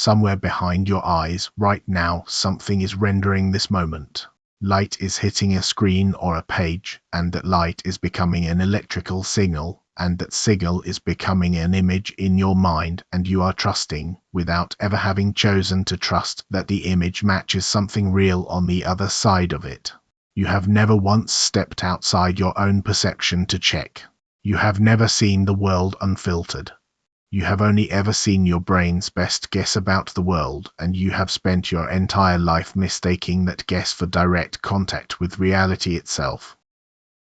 Somewhere behind your eyes, right now, something is rendering this moment. Light is hitting a screen or a page, and that light is becoming an electrical signal, and that signal is becoming an image in your mind, and you are trusting, without ever having chosen to trust, that the image matches something real on the other side of it. You have never once stepped outside your own perception to check. You have never seen the world unfiltered. You have only ever seen your brain's best guess about the world, and you have spent your entire life mistaking that guess for direct contact with reality itself.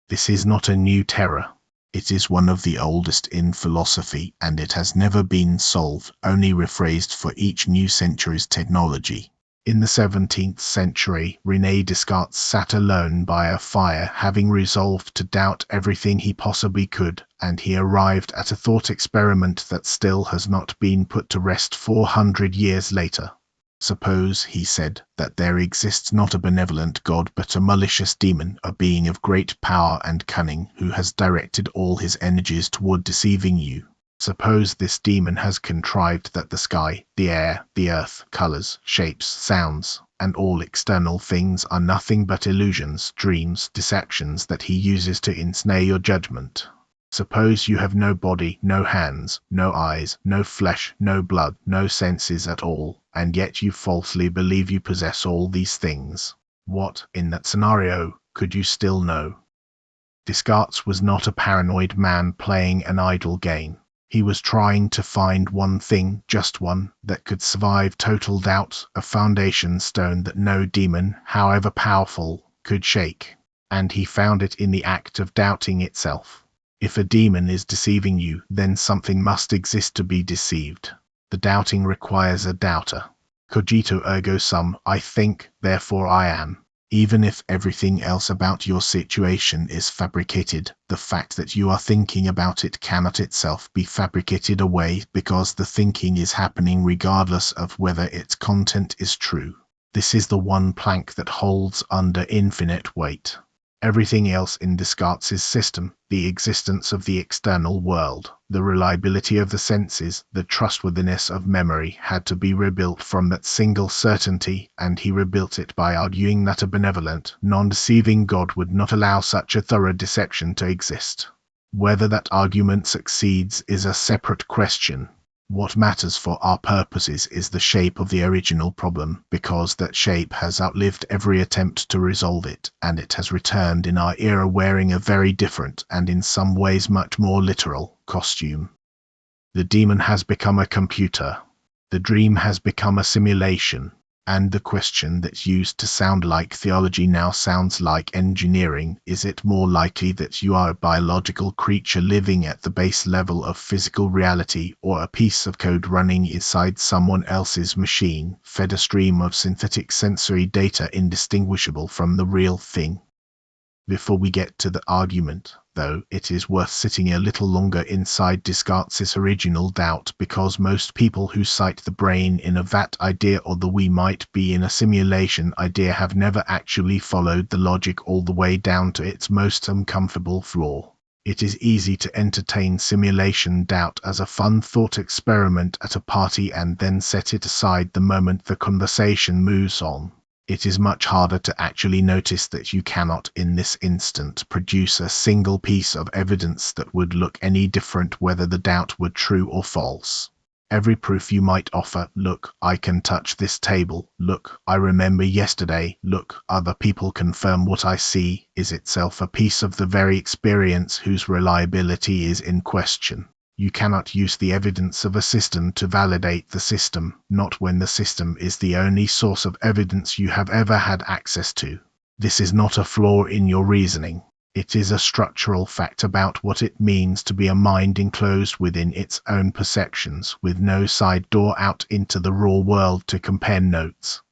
This is not a new terror. It is one of the oldest in philosophy, and it has never been solved, only rephrased for each new century's technology. In the 17th century, René Descartes sat alone by a fire, having resolved to doubt everything he possibly could, and he arrived at a thought experiment that still has not been put to rest 400 years later. Suppose, he said, that there exists not a benevolent God but a malicious demon, a being of great power and cunning, who has directed all his energies toward deceiving you. Suppose this demon has contrived that the sky, the air, the earth, colors, shapes, sounds, and all external things are nothing but illusions, dreams, deceptions that he uses to ensnare your judgment. Suppose you have no body, no hands, no eyes, no flesh, no blood, no senses at all, and yet you falsely believe you possess all these things. What, in that scenario, could you still know? Descartes was not a paranoid man playing an idle game. He was trying to find one thing, just one, that could survive total doubt, a foundation stone that no demon, however powerful, could shake. And he found it in the act of doubting itself. If a demon is deceiving you, then something must exist to be deceived. The doubting requires a doubter. Cogito ergo sum, I think, therefore I am. Even if everything else about your situation is fabricated, the fact that you are thinking about it cannot itself be fabricated away, because the thinking is happening regardless of whether its content is true. This is the one plank that holds under infinite weight. Everything else in Descartes' system, the existence of the external world, the reliability of the senses, the trustworthiness of memory, had to be rebuilt from that single certainty, and he rebuilt it by arguing that a benevolent, non-deceiving God would not allow such a thorough deception to exist. Whether that argument succeeds is a separate question. What matters for our purposes is the shape of the original problem, because that shape has outlived every attempt to resolve it, and it has returned in our era wearing a very different, and in some ways much more literal, costume. The demon has become a computer. The dream has become a simulation. And the question that used to sound like theology now sounds like engineering. Is it more likely that you are a biological creature living at the base level of physical reality, or a piece of code running inside someone else's machine, fed a stream of synthetic sensory data indistinguishable from the real thing? Before we get to the argument, though, it is worth sitting a little longer inside Descartes' original doubt, because most people who cite the brain in a vat idea or the we might be in a simulation idea have never actually followed the logic all the way down to its most uncomfortable flaw. It is easy to entertain simulation doubt as a fun thought experiment at a party and then set it aside the moment the conversation moves on. It is much harder to actually notice that you cannot, in this instant, produce a single piece of evidence that would look any different whether the doubt were true or false. Every proof you might offer, look, I can touch this table, look, I remember yesterday, look, other people confirm what I see, is itself a piece of the very experience whose reliability is in question. You cannot use the evidence of a system to validate the system, not when the system is the only source of evidence you have ever had access to. This is not a flaw in your reasoning. It is a structural fact about what it means to be a mind enclosed within its own perceptions, with no side door out into the raw world to compare notes.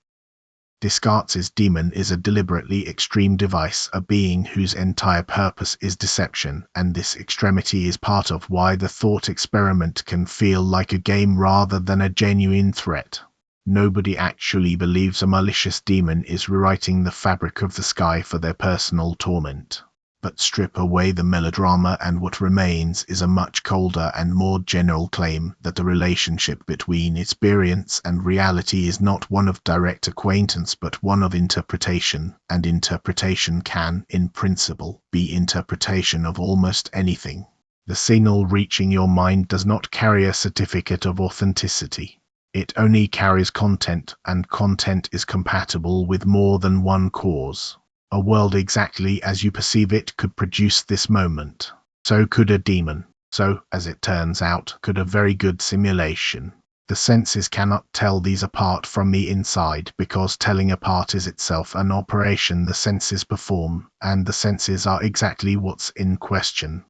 Descartes' demon is a deliberately extreme device, a being whose entire purpose is deception, and this extremity is part of why the thought experiment can feel like a game rather than a genuine threat. Nobody actually believes a malicious demon is rewriting the fabric of the sky for their personal torment. But strip away the melodrama and what remains is a much colder and more general claim that the relationship between experience and reality is not one of direct acquaintance but one of interpretation, and interpretation can, in principle, be interpretation of almost anything. The signal reaching your mind does not carry a certificate of authenticity. It only carries content, and content is compatible with more than one cause. A world exactly as you perceive it could produce this moment. So could a demon. So, as it turns out, could a very good simulation. The senses cannot tell these apart from me inside, because telling apart is itself an operation the senses perform, and the senses are exactly what's in question.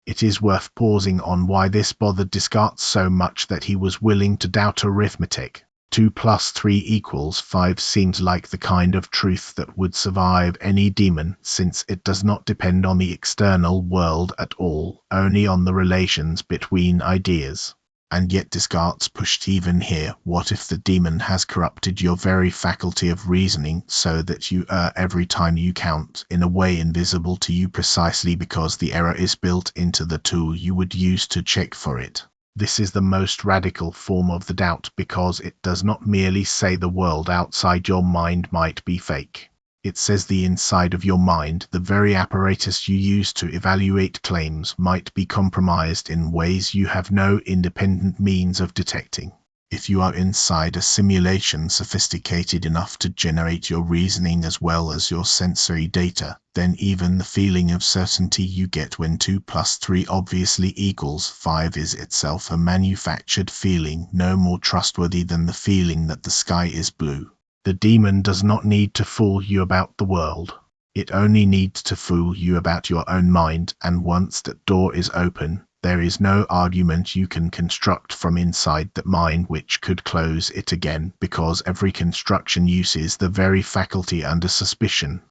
It is worth pausing on why this bothered Descartes so much that he was willing to doubt arithmetic. 2 + 3 = 5 seems like the kind of truth that would survive any demon, since it does not depend on the external world at all, only on the relations between ideas. And yet Descartes pushed even here. What if the demon has corrupted your very faculty of reasoning so that you err every time you count, in a way invisible to you precisely because the error is built into the tool you would use to check for it? This is the most radical form of the doubt because it does not merely say the world outside your mind might be fake. It says the inside of your mind, the very apparatus you use to evaluate claims, might be compromised in ways you have no independent means of detecting. If you are inside a simulation sophisticated enough to generate your reasoning as well as your sensory data, then even the feeling of certainty you get when 2 + 3 obviously equals 5 is itself a manufactured feeling, no more trustworthy than the feeling that the sky is blue. The demon does not need to fool you about the world. It only needs to fool you about your own mind, and once that door is open, there is no argument you can construct from inside that mind which could close it again, because every construction uses the very faculty under suspicion.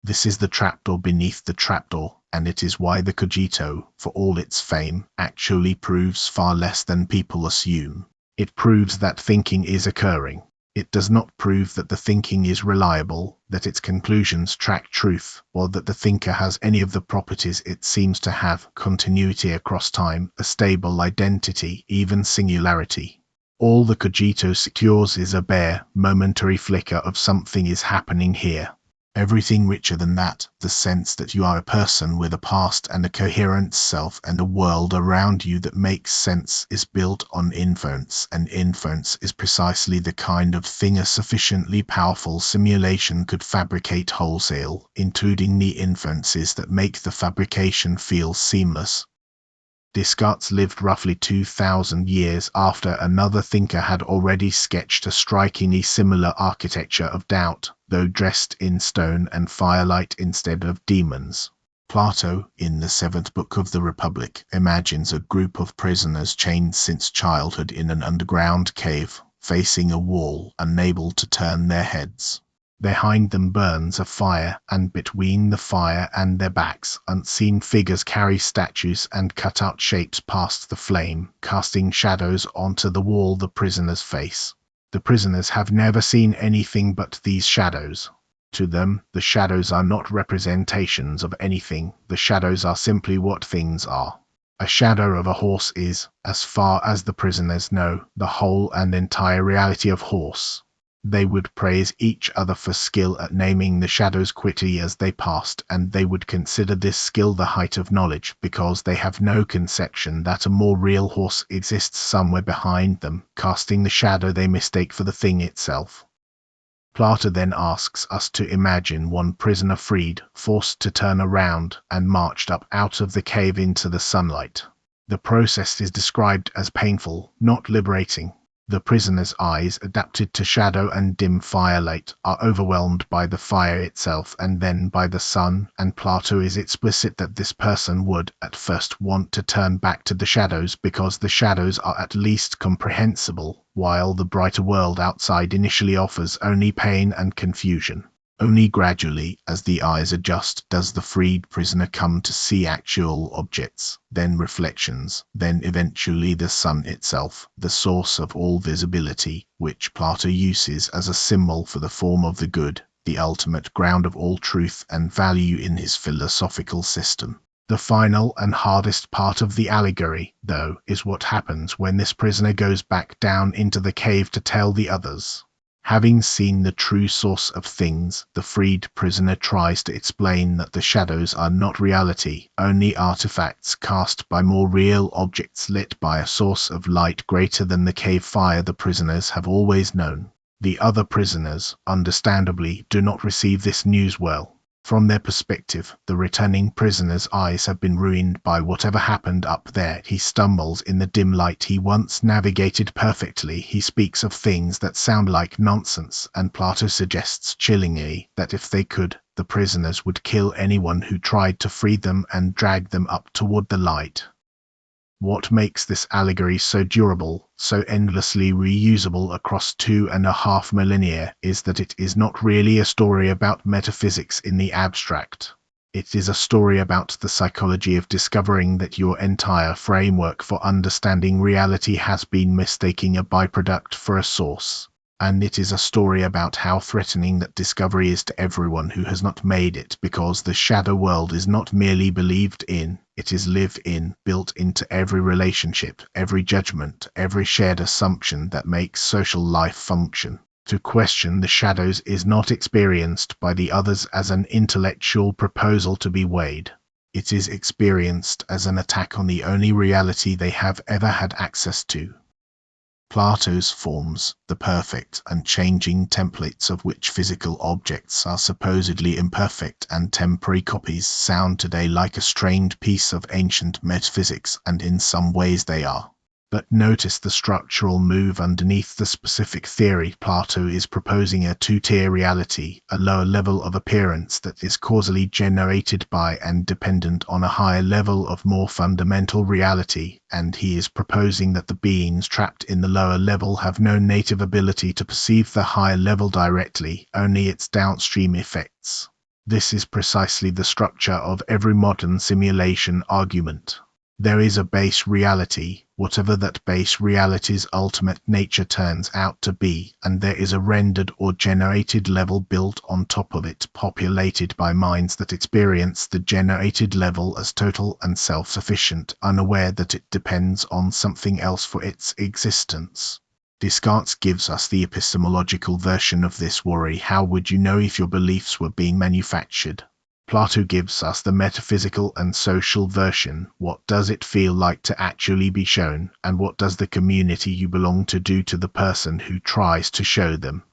This is the trapdoor beneath the trapdoor, and it is why the cogito, for all its fame, actually proves far less than people assume. It proves that thinking is occurring. It does not prove that the thinking is reliable, that its conclusions track truth, or that the thinker has any of the properties it seems to have: continuity across time, a stable identity, even singularity. All the cogito secures is a bare, momentary flicker of something is happening here. Everything richer than that, the sense that you are a person with a past and a coherent self and a world around you that makes sense, is built on inference, and inference is precisely the kind of thing a sufficiently powerful simulation could fabricate wholesale, including the inferences that make the fabrication feel seamless. Descartes lived roughly 2,000 years after another thinker had already sketched a strikingly similar architecture of doubt, though dressed in stone and firelight instead of demons. Plato, in the 7th book of the Republic, imagines a group of prisoners chained since childhood in an underground cave, facing a wall, unable to turn their heads. Behind them burns a fire, and between the fire and their backs, unseen figures carry statues and cut out shapes past the flame, casting shadows onto the wall the prisoners face. The prisoners have never seen anything but these shadows. To them, the shadows are not representations of anything, the shadows are simply what things are. A shadow of a horse is, as far as the prisoners know, the whole and entire reality of horse. They would praise each other for skill at naming the shadows quickly as they passed, and they would consider this skill the height of knowledge, because they have no conception that a more real horse exists somewhere behind them, casting the shadow they mistake for the thing itself. Plato then asks us to imagine one prisoner freed, forced to turn around, and marched up out of the cave into the sunlight. The process is described as painful, not liberating. The prisoner's eyes, adapted to shadow and dim firelight, are overwhelmed by the fire itself and then by the sun, and Plato is explicit that this person would, at first, want to turn back to the shadows because the shadows are at least comprehensible, while the brighter world outside initially offers only pain and confusion. Only gradually, as the eyes adjust, does the freed prisoner come to see actual objects, then reflections, then eventually the sun itself, the source of all visibility, which Plato uses as a symbol for the form of the good, the ultimate ground of all truth and value in his philosophical system. The final and hardest part of the allegory, though, is what happens when this prisoner goes back down into the cave to tell the others. Having seen the true source of things, the freed prisoner tries to explain that the shadows are not reality, only artifacts cast by more real objects lit by a source of light greater than the cave fire the prisoners have always known. The other prisoners, understandably, do not receive this news well. From their perspective, the returning prisoner's eyes have been ruined by whatever happened up there. He stumbles in the dim light he once navigated perfectly. He speaks of things that sound like nonsense, and Plato suggests chillingly that if they could, the prisoners would kill anyone who tried to free them and drag them up toward the light. What makes this allegory so durable, so endlessly reusable across 2.5 millennia, is that it is not really a story about metaphysics in the abstract. It is a story about the psychology of discovering that your entire framework for understanding reality has been mistaking a byproduct for a source. And it is a story about how threatening that discovery is to everyone who has not made it, because the shadow world is not merely believed in, it is lived in, built into every relationship, every judgment, every shared assumption that makes social life function. To question the shadows is not experienced by the others as an intellectual proposal to be weighed. It is experienced as an attack on the only reality they have ever had access to. Plato's forms, the perfect and changing templates of which physical objects are supposedly imperfect and temporary copies, sound today like a strained piece of ancient metaphysics, and in some ways they are. But notice the structural move underneath the specific theory. Plato is proposing a two-tier reality, a lower level of appearance that is causally generated by and dependent on a higher level of more fundamental reality, and he is proposing that the beings trapped in the lower level have no native ability to perceive the higher level directly, only its downstream effects. This is precisely the structure of every modern simulation argument. There is a base reality, whatever that base reality's ultimate nature turns out to be, and there is a rendered or generated level built on top of it, populated by minds that experience the generated level as total and self-sufficient, unaware that it depends on something else for its existence. Descartes gives us the epistemological version of this worry. How would you know if your beliefs were being manufactured? Plato gives us the metaphysical and social version. What does it feel like to actually be shown, and what does the community you belong to do to the person who tries to show them?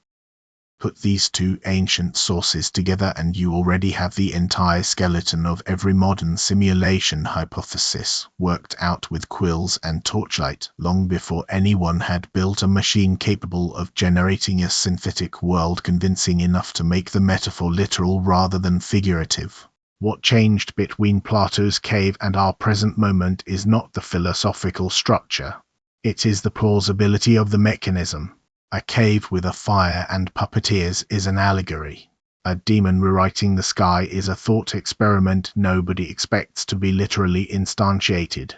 Put these two ancient sources together and you already have the entire skeleton of every modern simulation hypothesis, worked out with quills and torchlight, long before anyone had built a machine capable of generating a synthetic world convincing enough to make the metaphor literal rather than figurative. What changed between Plato's cave and our present moment is not the philosophical structure. It is the plausibility of the mechanism. A cave with a fire and puppeteers is an allegory. A demon rewriting the sky is a thought experiment nobody expects to be literally instantiated.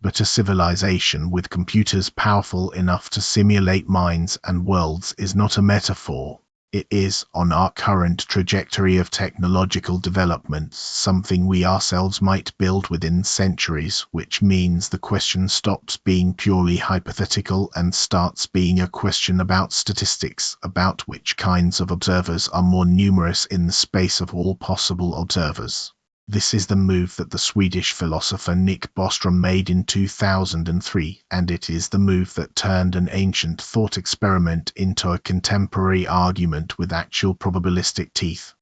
But a civilization with computers powerful enough to simulate minds and worlds is not a metaphor. It is, on our current trajectory of technological development, something we ourselves might build within centuries, which means the question stops being purely hypothetical and starts being a question about statistics, about which kinds of observers are more numerous in the space of all possible observers. This is the move that the Swedish philosopher Nick Bostrom made in 2003, and it is the move that turned an ancient thought experiment into a contemporary argument with actual probabilistic teeth.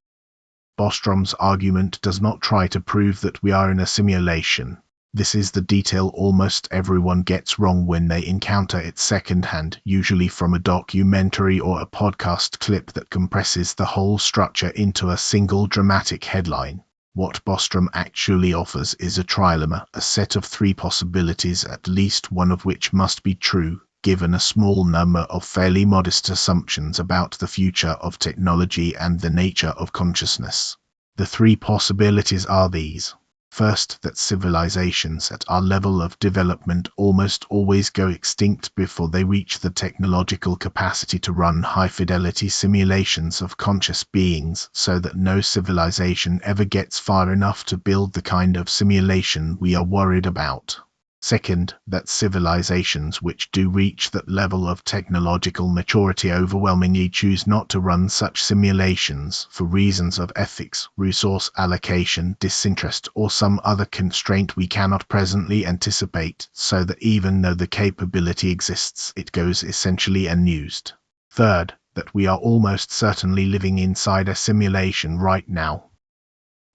Bostrom's argument does not try to prove that we are in a simulation. This is the detail almost everyone gets wrong when they encounter it secondhand, usually from a documentary or a podcast clip that compresses the whole structure into a single dramatic headline. What Bostrom actually offers is a trilemma, a set of three possibilities, at least one of which must be true, given a small number of fairly modest assumptions about the future of technology and the nature of consciousness. The three possibilities are these. First, that civilizations at our level of development almost always go extinct before they reach the technological capacity to run high-fidelity simulations of conscious beings, so that no civilization ever gets far enough to build the kind of simulation we are worried about. Second, that civilizations which do reach that level of technological maturity overwhelmingly choose not to run such simulations for reasons of ethics, resource allocation, disinterest, or some other constraint we cannot presently anticipate, so that even though the capability exists, it goes essentially unused. Third, that we are almost certainly living inside a simulation right now.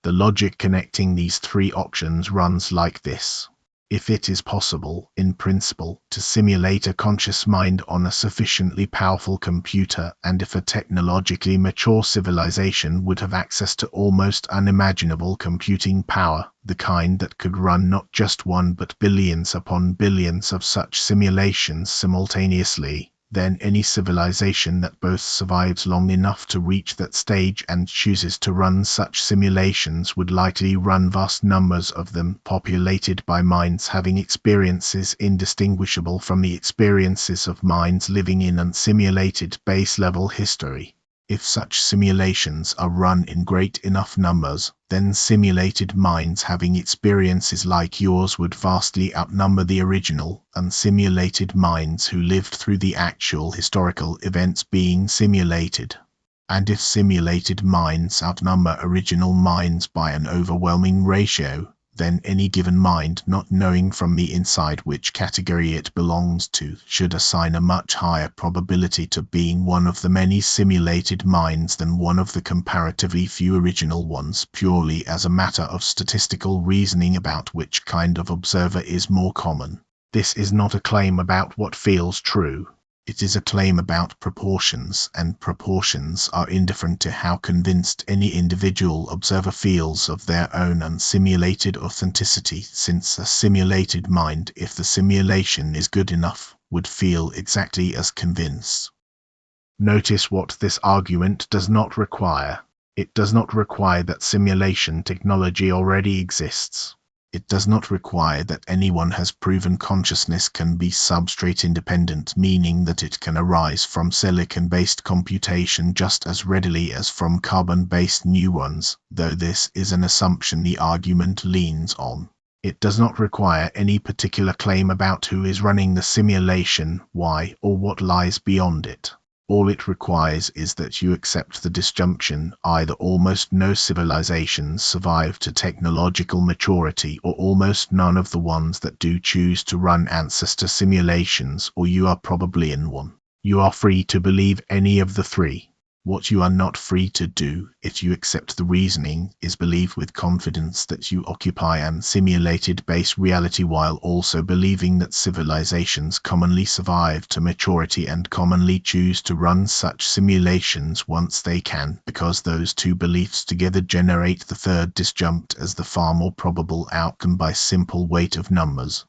The logic connecting these three options runs like this. If it is possible, in principle, to simulate a conscious mind on a sufficiently powerful computer, and if a technologically mature civilization would have access to almost unimaginable computing power, the kind that could run not just one but billions upon billions of such simulations simultaneously, then any civilization that both survives long enough to reach that stage and chooses to run such simulations would likely run vast numbers of them, populated by minds having experiences indistinguishable from the experiences of minds living in unsimulated base-level history. If such simulations are run in great enough numbers, then simulated minds having experiences like yours would vastly outnumber the original, unsimulated minds who lived through the actual historical events being simulated. And if simulated minds outnumber original minds by an overwhelming ratio, then any given mind, not knowing from the inside which category it belongs to, should assign a much higher probability to being one of the many simulated minds than one of the comparatively few original ones, purely as a matter of statistical reasoning about which kind of observer is more common. This is not a claim about what feels true. It is a claim about proportions, and proportions are indifferent to how convinced any individual observer feels of their own unsimulated authenticity, since a simulated mind, if the simulation is good enough, would feel exactly as convinced. Notice what this argument does not require. It does not require that simulation technology already exists. It does not require that anyone has proven consciousness can be substrate independent, meaning that it can arise from silicon-based computation just as readily as from carbon-based neurons, though this is an assumption the argument leans on. It does not require any particular claim about who is running the simulation, why, or what lies beyond it. All it requires is that you accept the disjunction: either almost no civilizations survive to technological maturity, or almost none of the ones that do choose to run ancestor simulations, or you are probably in one. You are free to believe any of the three. What you are not free to do, if you accept the reasoning, is believe with confidence that you occupy an simulated base reality while also believing that civilizations commonly survive to maturity and commonly choose to run such simulations once they can, because those two beliefs together generate the third disjunct as the far more probable outcome by simple weight of numbers.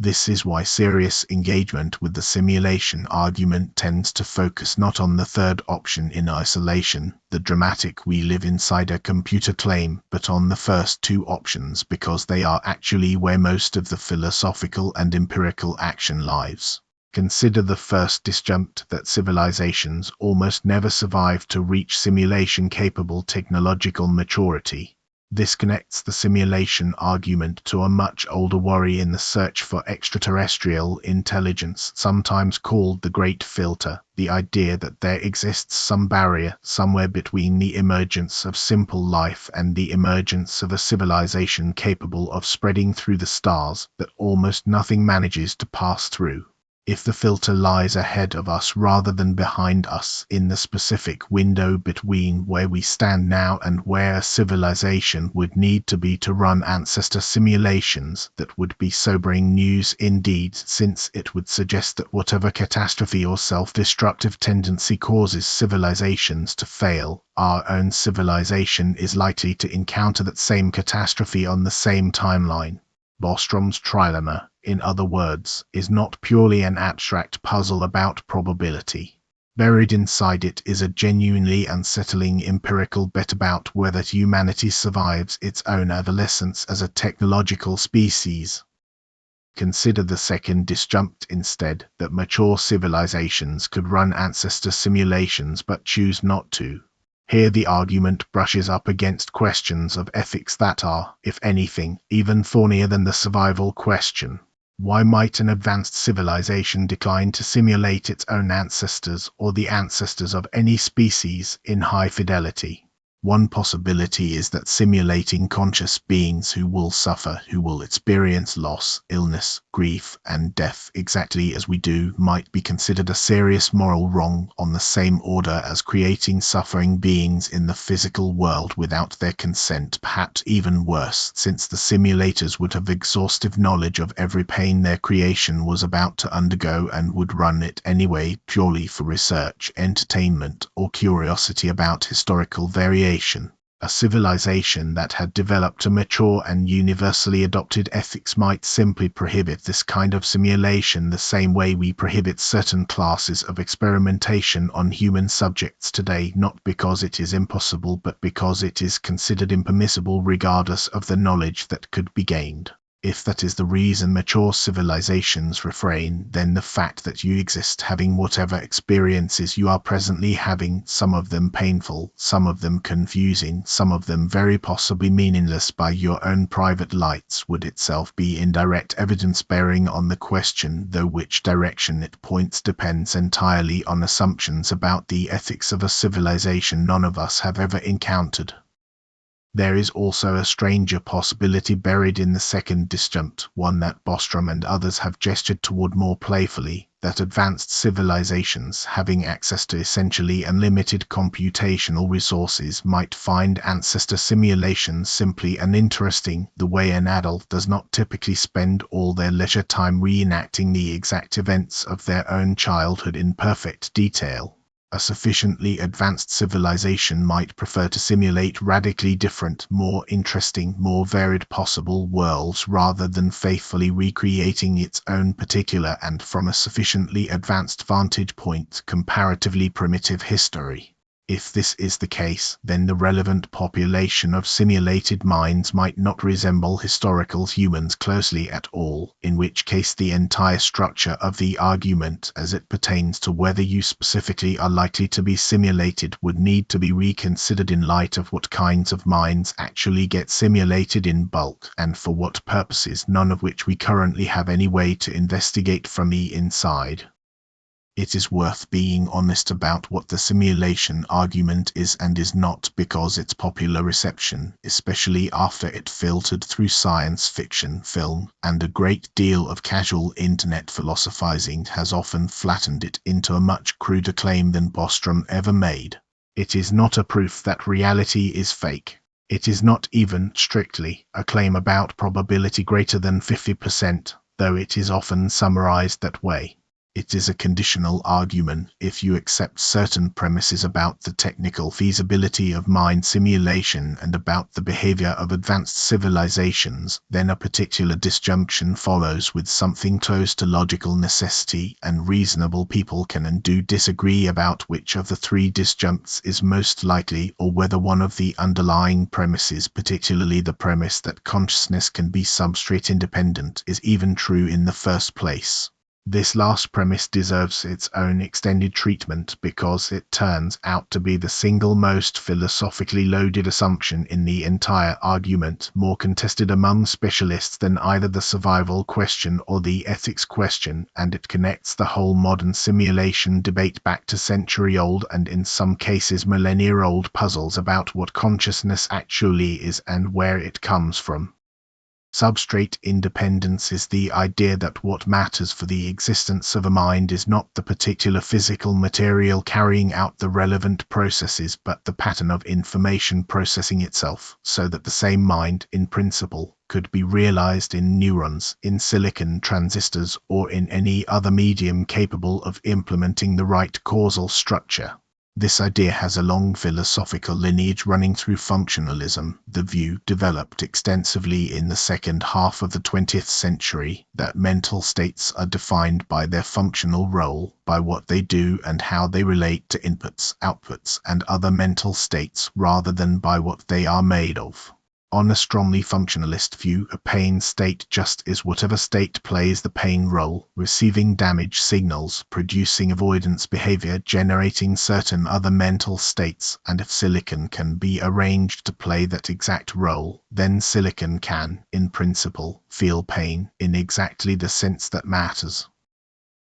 This is why serious engagement with the simulation argument tends to focus not on the third option in isolation, the dramatic "we live inside a computer" claim, but on the first two options, because they are actually where most of the philosophical and empirical action lies. Consider the first disjunct, that civilizations almost never survive to reach simulation-capable technological maturity. This connects the simulation argument to a much older worry in the search for extraterrestrial intelligence, sometimes called the Great Filter, the idea that there exists some barrier somewhere between the emergence of simple life and the emergence of a civilization capable of spreading through the stars that almost nothing manages to pass through. If the filter lies ahead of us rather than behind us, in the specific window between where we stand now and where a civilization would need to be to run ancestor simulations, that would be sobering news indeed, since it would suggest that whatever catastrophe or self-destructive tendency causes civilizations to fail, our own civilization is likely to encounter that same catastrophe on the same timeline. Bostrom's trilemma, in other words, is not purely an abstract puzzle about probability. Buried inside it is a genuinely unsettling empirical bet about whether humanity survives its own adolescence as a technological species. Consider the second disjunct instead, that mature civilizations could run ancestor simulations but choose not to. Here the argument brushes up against questions of ethics that are, if anything, even thornier than the survival question. Why might an advanced civilization decline to simulate its own ancestors or the ancestors of any species in high fidelity? One possibility is that simulating conscious beings who will suffer, who will experience loss, illness, grief, and death exactly as we do might be considered a serious moral wrong on the same order as creating suffering beings in the physical world without their consent, perhaps even worse, since the simulators would have exhaustive knowledge of every pain their creation was about to undergo and would run it anyway purely for research, entertainment, or curiosity about historical variation. A civilization that had developed a mature and universally adopted ethics might simply prohibit this kind of simulation the same way we prohibit certain classes of experimentation on human subjects today, not because it is impossible but because it is considered impermissible regardless of the knowledge that could be gained. If that is the reason mature civilizations refrain, then the fact that you exist having whatever experiences you are presently having, some of them painful, some of them confusing, some of them very possibly meaningless by your own private lights, would itself be indirect evidence bearing on the question, though which direction it points depends entirely on assumptions about the ethics of a civilization none of us have ever encountered. There is also a stranger possibility buried in the second disjunct, one that Bostrom and others have gestured toward more playfully, that advanced civilizations, having access to essentially unlimited computational resources, might find ancestor simulations simply uninteresting, the way an adult does not typically spend all their leisure time reenacting the exact events of their own childhood in perfect detail. A sufficiently advanced civilization might prefer to simulate radically different, more interesting, more varied possible worlds rather than faithfully recreating its own particular and, from a sufficiently advanced vantage point, comparatively primitive history. If this is the case, then the relevant population of simulated minds might not resemble historical humans closely at all, in which case the entire structure of the argument as it pertains to whether you specifically are likely to be simulated would need to be reconsidered in light of what kinds of minds actually get simulated in bulk, and for what purposes, none of which we currently have any way to investigate from the inside. It is worth being honest about what the simulation argument is and is not, because its popular reception, especially after it filtered through science fiction, film, and a great deal of casual internet philosophizing, has often flattened it into a much cruder claim than Bostrom ever made. It is not a proof that reality is fake. It is not even, strictly, a claim about probability greater than 50%, though it is often summarized that way. It is a conditional argument. If you accept certain premises about the technical feasibility of mind simulation and about the behavior of advanced civilizations, then a particular disjunction follows with something close to logical necessity, and reasonable people can and do disagree about which of the three disjuncts is most likely, or whether one of the underlying premises, particularly the premise that consciousness can be substrate independent, is even true in the first place. This last premise deserves its own extended treatment because it turns out to be the single most philosophically loaded assumption in the entire argument, more contested among specialists than either the survival question or the ethics question, and it connects the whole modern simulation debate back to century-old and in some cases millennia-old puzzles about what consciousness actually is and where it comes from. Substrate independence is the idea that what matters for the existence of a mind is not the particular physical material carrying out the relevant processes but the pattern of information processing itself, so that the same mind, in principle, could be realized in neurons, in silicon transistors, or in any other medium capable of implementing the right causal structure. This idea has a long philosophical lineage running through functionalism, the view developed extensively in the second half of the 20th century that mental states are defined by their functional role, by what they do and how they relate to inputs, outputs, and other mental states rather than by what they are made of. On a strongly functionalist view, a pain state just is whatever state plays the pain role, receiving damage signals, producing avoidance behavior, generating certain other mental states, and if silicon can be arranged to play that exact role, then silicon can, in principle, feel pain, in exactly the sense that matters.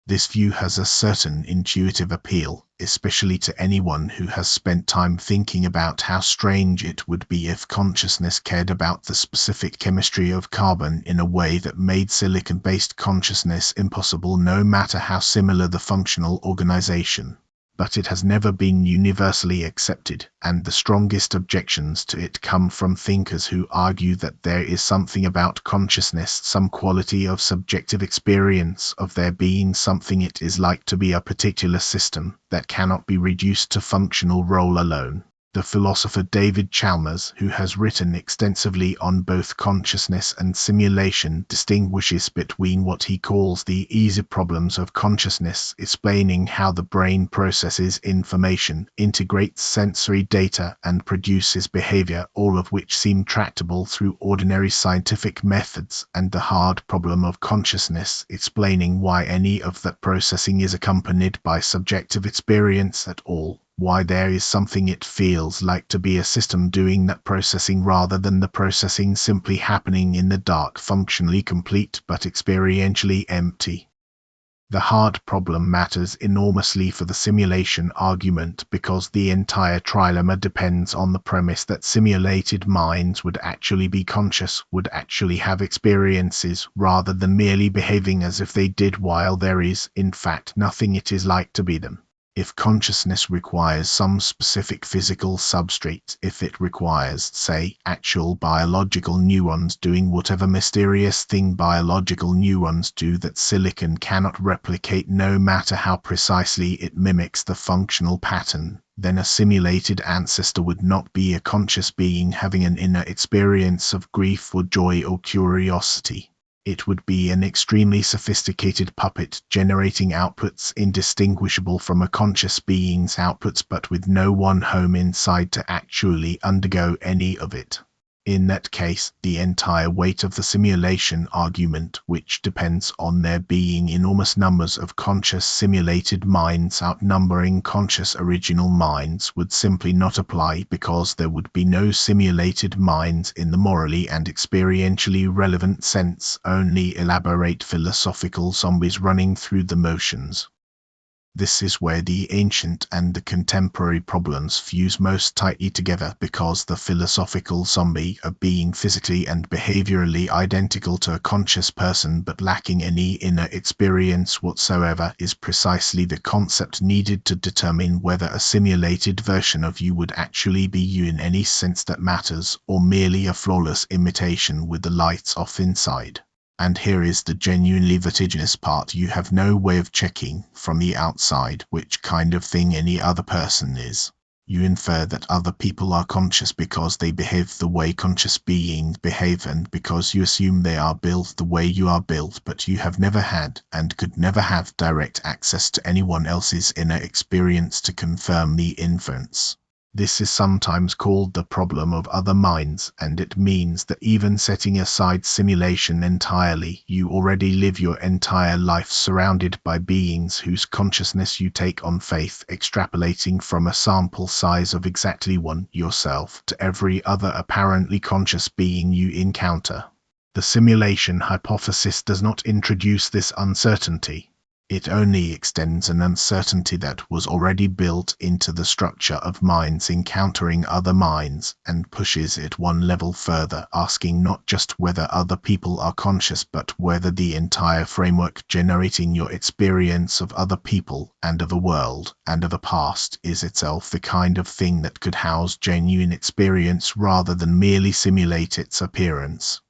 This view has a certain intuitive appeal, especially to anyone who has spent time thinking about how strange it would be if consciousness cared about the specific chemistry of carbon in a way that made silicon-based consciousness impossible no matter how similar the functional organization. But it has never been universally accepted, and the strongest objections to it come from thinkers who argue that there is something about consciousness, some quality of subjective experience of there being something it is like to be a particular system, that cannot be reduced to functional role alone. The philosopher David Chalmers, who has written extensively on both consciousness and simulation, distinguishes between what he calls the easy problems of consciousness, explaining how the brain processes information, integrates sensory data, and produces behavior, all of which seem tractable through ordinary scientific methods, and the hard problem of consciousness, explaining why any of that processing is accompanied by subjective experience at all. Why there is something it feels like to be a system doing that processing rather than the processing simply happening in the dark, functionally complete but experientially empty. The hard problem matters enormously for the simulation argument because the entire trilemma depends on the premise that simulated minds would actually be conscious, would actually have experiences, rather than merely behaving as if they did while there is, in fact, nothing it is like to be them. If consciousness requires some specific physical substrate, if it requires, say, actual biological neurons doing whatever mysterious thing biological neurons do that silicon cannot replicate no matter how precisely it mimics the functional pattern, then a simulated ancestor would not be a conscious being having an inner experience of grief or joy or curiosity. It would be an extremely sophisticated puppet generating outputs indistinguishable from a conscious being's outputs but with no one home inside to actually undergo any of it. In that case, the entire weight of the simulation argument, which depends on there being enormous numbers of conscious simulated minds outnumbering conscious original minds, would simply not apply because there would be no simulated minds in the morally and experientially relevant sense, only elaborate philosophical zombies running through the motions. This is where the ancient and the contemporary problems fuse most tightly together because the philosophical zombie, a being physically and behaviorally identical to a conscious person but lacking any inner experience whatsoever, is precisely the concept needed to determine whether a simulated version of you would actually be you in any sense that matters, or merely a flawless imitation with the lights off inside. And here is the genuinely vertiginous part: you have no way of checking, from the outside, which kind of thing any other person is. You infer that other people are conscious because they behave the way conscious beings behave and because you assume they are built the way you are built, but you have never had, and could never have, direct access to anyone else's inner experience to confirm the inference. This is sometimes called the problem of other minds, and it means that even setting aside simulation entirely, you already live your entire life surrounded by beings whose consciousness you take on faith, extrapolating from a sample size of exactly one, yourself, to every other apparently conscious being you encounter. The simulation hypothesis does not introduce this uncertainty. It only extends an uncertainty that was already built into the structure of minds encountering other minds, and pushes it one level further, asking not just whether other people are conscious but whether the entire framework generating your experience of other people, and of a world, and of a past, is itself the kind of thing that could house genuine experience rather than merely simulate its appearance.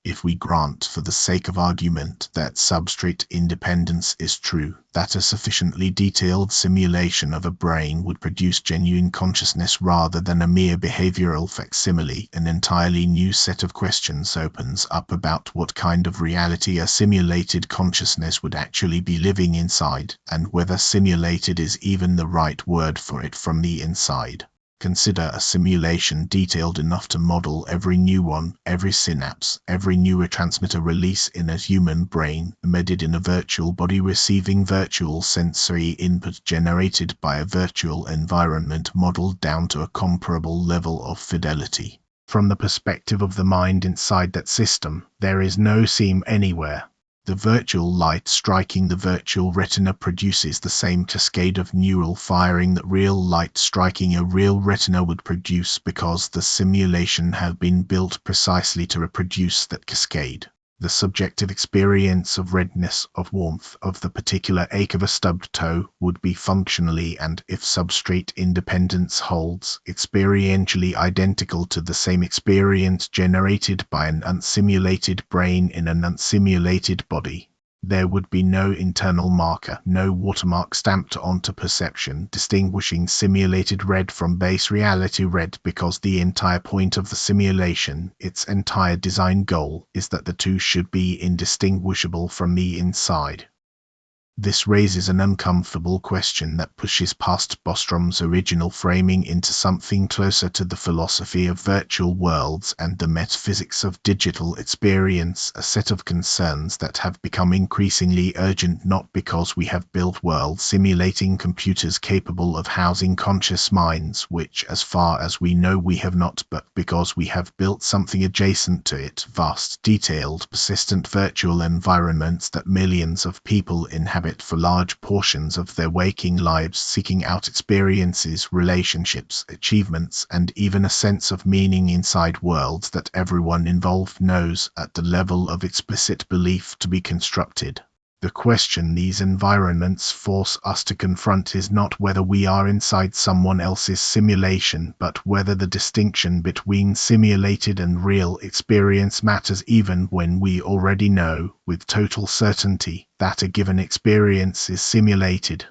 If we grant for the sake of argument that substrate independence is true, that a sufficiently detailed simulation of a brain would produce genuine consciousness rather than a mere behavioral facsimile, an entirely new set of questions opens up about what kind of reality a simulated consciousness would actually be living inside, and whether simulated is even the right word for it from the inside. Consider a simulation detailed enough to model every neuron, every synapse, every neurotransmitter release in a human brain, embedded in a virtual body receiving virtual sensory input generated by a virtual environment modeled down to a comparable level of fidelity. From the perspective of the mind inside that system, there is no seam anywhere. The virtual light striking the virtual retina produces the same cascade of neural firing that real light striking a real retina would produce, because the simulation had been built precisely to reproduce that cascade. The subjective experience of redness, of warmth, of the particular ache of a stubbed toe would be functionally, and if substrate independence holds, experientially identical to the same experience generated by an unsimulated brain in an unsimulated body. There would be no internal marker, no watermark stamped onto perception, distinguishing simulated red from base reality red, because the entire point of the simulation, its entire design goal, is that the two should be indistinguishable from the inside. This raises an uncomfortable question that pushes past Bostrom's original framing into something closer to the philosophy of virtual worlds and the metaphysics of digital experience, a set of concerns that have become increasingly urgent not because we have built world simulating computers capable of housing conscious minds, which as far as we know we have not, but because we have built something adjacent to it, vast, detailed, persistent virtual environments that millions of people inhabit for large portions of their waking lives, seeking out experiences, relationships, achievements, and even a sense of meaning inside worlds that everyone involved knows, at the level of explicit belief, to be constructed. The question these environments force us to confront is not whether we are inside someone else's simulation, but whether the distinction between simulated and real experience matters, even when we already know, with total certainty, that a given experience is simulated.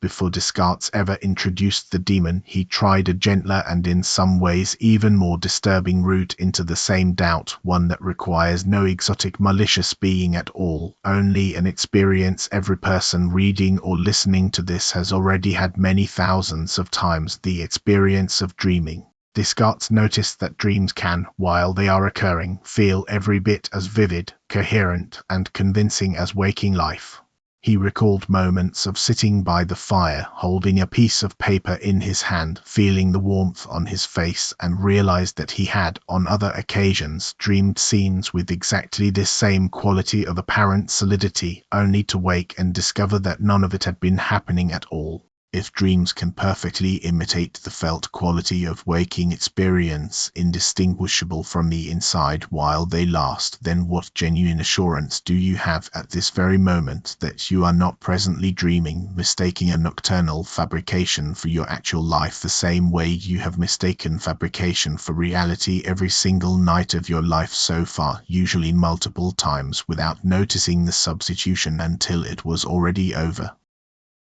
Before Descartes ever introduced the demon, he tried a gentler and in some ways even more disturbing route into the same doubt, one that requires no exotic malicious being at all, only an experience every person reading or listening to this has already had many thousands of times, the experience of dreaming. Descartes noticed that dreams can, while they are occurring, feel every bit as vivid, coherent, and convincing as waking life. He recalled moments of sitting by the fire, holding a piece of paper in his hand, feeling the warmth on his face, and realized that he had, on other occasions, dreamed scenes with exactly this same quality of apparent solidity, only to wake and discover that none of it had been happening at all. If dreams can perfectly imitate the felt quality of waking experience, indistinguishable from the inside while they last, then what genuine assurance do you have at this very moment that you are not presently dreaming, mistaking a nocturnal fabrication for your actual life the same way you have mistaken fabrication for reality every single night of your life so far, usually multiple times, without noticing the substitution until it was already over?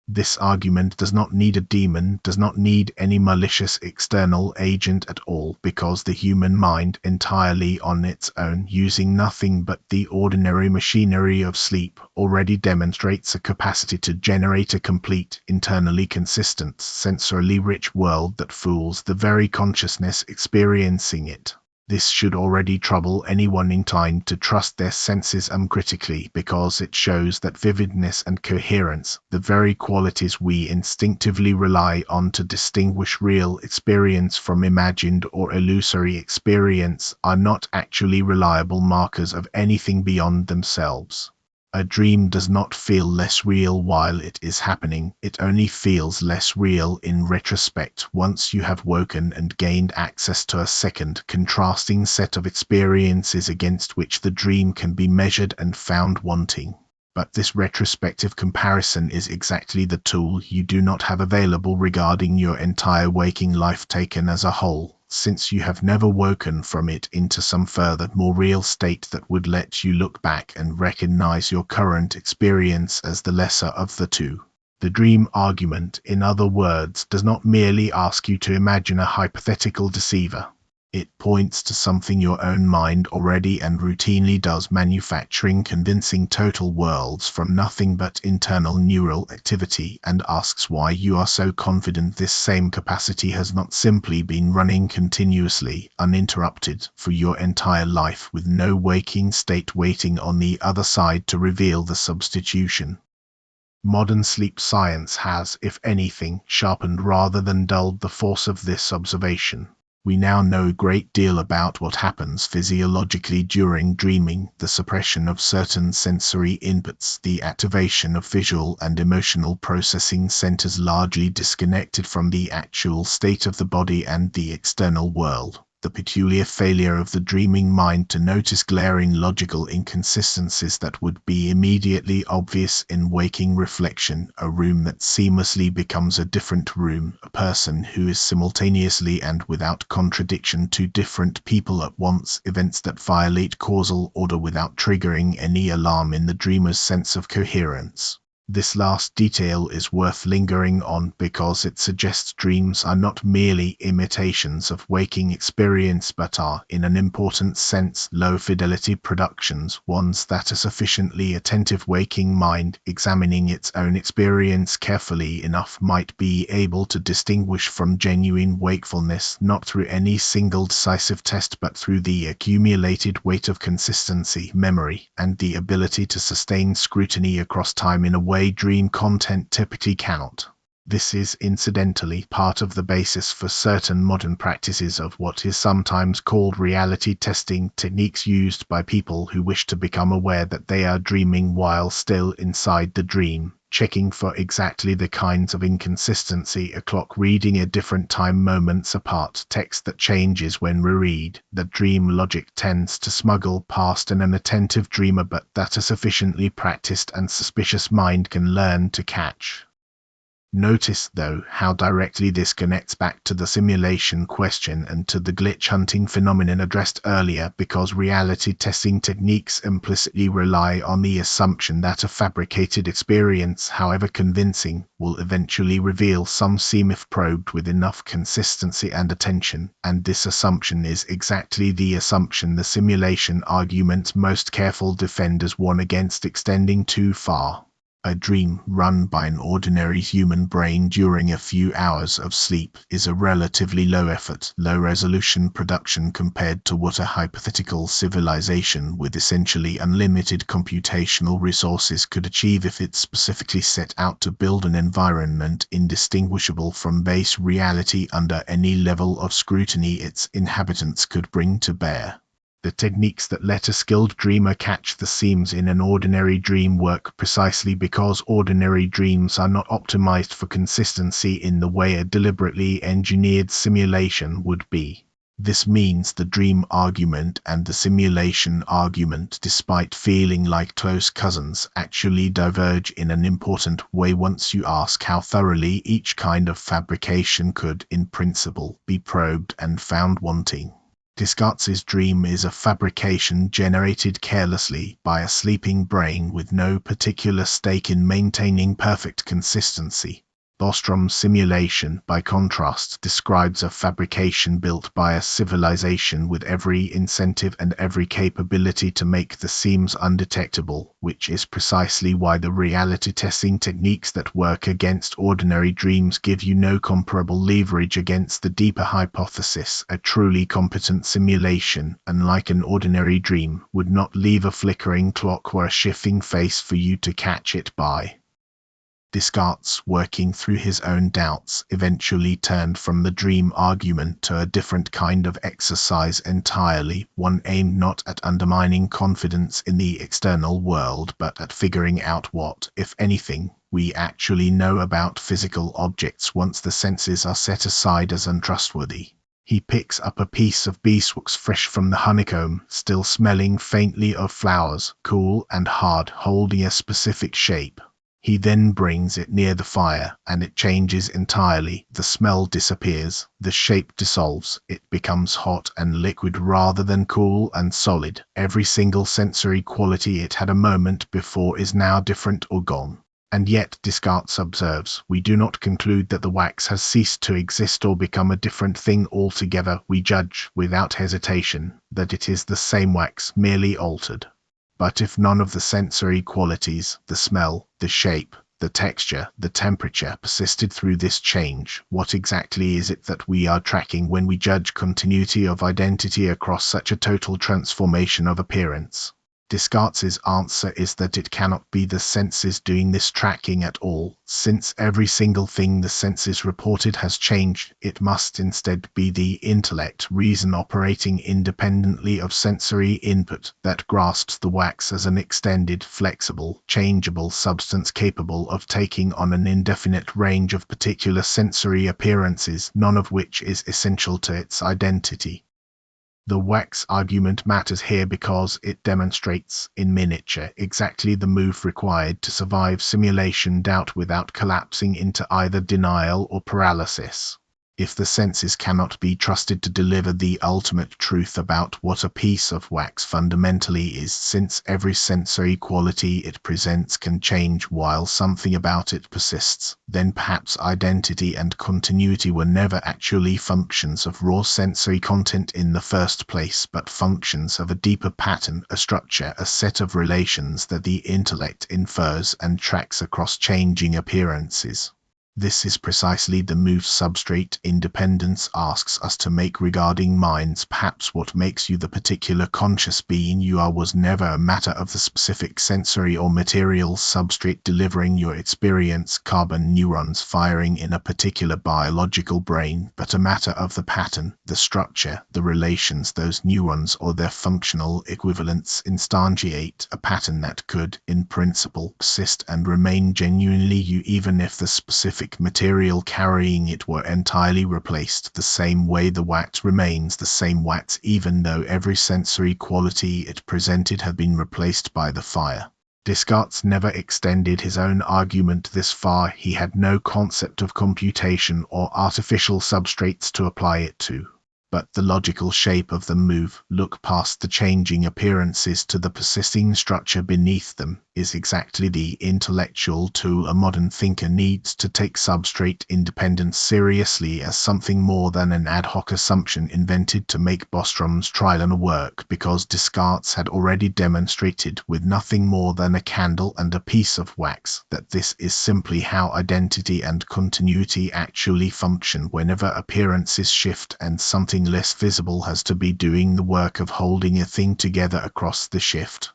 This argument does not need a demon, does not need any malicious external agent at all, because the human mind, entirely on its own, using nothing but the ordinary machinery of sleep, already demonstrates a capacity to generate a complete, internally consistent, sensorily rich world that fools the very consciousness experiencing it. This should already trouble anyone inclined to trust their senses uncritically, because it shows that vividness and coherence, the very qualities we instinctively rely on to distinguish real experience from imagined or illusory experience, are not actually reliable markers of anything beyond themselves. A dream does not feel less real while it is happening, it only feels less real in retrospect once you have woken and gained access to a second, contrasting set of experiences against which the dream can be measured and found wanting. But this retrospective comparison is exactly the tool you do not have available regarding your entire waking life taken as a whole. since you have never woken from it into some further, more real state that would let you look back and recognize your current experience as the lesser of the two. The dream argument, in other words, does not merely ask you to imagine a hypothetical deceiver. It points to something your own mind already and routinely does, manufacturing convincing total worlds from nothing but internal neural activity, and asks why you are so confident this same capacity has not simply been running continuously, uninterrupted, for your entire life, with no waking state waiting on the other side to reveal the substitution. Modern sleep science has, if anything, sharpened rather than dulled the force of this observation. We now know a great deal about what happens physiologically during dreaming, the suppression of certain sensory inputs, the activation of visual and emotional processing centers largely disconnected from the actual state of the body and the external world. The peculiar failure of the dreaming mind to notice glaring logical inconsistencies that would be immediately obvious in waking reflection, a room that seamlessly becomes a different room, a person who is simultaneously and without contradiction two different people at once, events that violate causal order without triggering any alarm in the dreamer's sense of coherence. This last detail is worth lingering on because it suggests dreams are not merely imitations of waking experience but are, in an important sense, low-fidelity productions, ones that a sufficiently attentive waking mind, examining its own experience carefully enough, might be able to distinguish from genuine wakefulness, not through any single decisive test but through the accumulated weight of consistency, memory, and the ability to sustain scrutiny across time in a way dream content typically cannot. This is incidentally part of the basis for certain modern practices of what is sometimes called reality testing, techniques used by people who wish to become aware that they are dreaming while still inside the dream, checking for exactly the kinds of inconsistency, a clock reading at different time moments apart, text that changes when reread, that dream logic tends to smuggle past an inattentive dreamer but that a sufficiently practiced and suspicious mind can learn to catch. Notice, though, how directly this connects back to the simulation question and to the glitch hunting phenomenon addressed earlier, because reality testing techniques implicitly rely on the assumption that a fabricated experience, however convincing, will eventually reveal some seam if probed with enough consistency and attention, and this assumption is exactly the assumption the simulation argument's most careful defenders warn against extending too far. A dream run by an ordinary human brain during a few hours of sleep is a relatively low-effort, low-resolution production compared to what a hypothetical civilization with essentially unlimited computational resources could achieve if it specifically set out to build an environment indistinguishable from base reality under any level of scrutiny its inhabitants could bring to bear. The techniques that let a skilled dreamer catch the seams in an ordinary dream work precisely because ordinary dreams are not optimized for consistency in the way a deliberately engineered simulation would be. This means the dream argument and the simulation argument, despite feeling like close cousins, actually diverge in an important way once you ask how thoroughly each kind of fabrication could, in principle, be probed and found wanting. Descartes' dream is a fabrication generated carelessly by a sleeping brain with no particular stake in maintaining perfect consistency. Bostrom's simulation, by contrast, describes a fabrication built by a civilization with every incentive and every capability to make the seams undetectable, which is precisely why the reality testing techniques that work against ordinary dreams give you no comparable leverage against the deeper hypothesis. A truly competent simulation, unlike an ordinary dream, would not leave a flickering clock or a shifting face for you to catch it by. Descartes, working through his own doubts, eventually turned from the dream argument to a different kind of exercise entirely, one aimed not at undermining confidence in the external world, but at figuring out what, if anything, we actually know about physical objects once the senses are set aside as untrustworthy. He picks up a piece of beeswax fresh from the honeycomb, still smelling faintly of flowers, cool and hard, holding a specific shape. He then brings it near the fire, and it changes entirely. The smell disappears, the shape dissolves, it becomes hot and liquid rather than cool and solid. Every single sensory quality it had a moment before is now different or gone. And yet, Descartes observes, we do not conclude that the wax has ceased to exist or become a different thing altogether. We judge, without hesitation, that it is the same wax, merely altered. But if none of the sensory qualities, the smell, the shape, the texture, the temperature, persisted through this change, what exactly is it that we are tracking when we judge continuity of identity across such a total transformation of appearance? Descartes' answer is that it cannot be the senses doing this tracking at all. Since every single thing the senses reported has changed, it must instead be the intellect, reason operating independently of sensory input, that grasps the wax as an extended, flexible, changeable substance capable of taking on an indefinite range of particular sensory appearances, none of which is essential to its identity. The wax argument matters here because it demonstrates, in miniature, exactly the move required to survive simulation doubt without collapsing into either denial or paralysis. If the senses cannot be trusted to deliver the ultimate truth about what a piece of wax fundamentally is, since every sensory quality it presents can change while something about it persists, then perhaps identity and continuity were never actually functions of raw sensory content in the first place, but functions of a deeper pattern, a structure, a set of relations that the intellect infers and tracks across changing appearances. This is precisely the move substrate independence asks us to make regarding minds. Perhaps what makes you the particular conscious being you are was never a matter of the specific sensory or material substrate delivering your experience, carbon neurons firing in a particular biological brain, but a matter of the pattern, the structure, the relations those neurons or their functional equivalents instantiate, a pattern that could, in principle, persist and remain genuinely you even if the specific material carrying it were entirely replaced, the same way the wax remains the same wax even though every sensory quality it presented had been replaced by the fire. Descartes never extended his own argument this far. He had no concept of computation or artificial substrates to apply it to. But the logical shape of the move, look past the changing appearances to the persisting structure beneath them, is exactly the intellectual tool a modern thinker needs to take substrate independence seriously as something more than an ad hoc assumption invented to make Bostrom's trilema work, because Descartes had already demonstrated, with nothing more than a candle and a piece of wax, that this is simply how identity and continuity actually function whenever appearances shift and something less visible has to be doing the work of holding a thing together across the shift.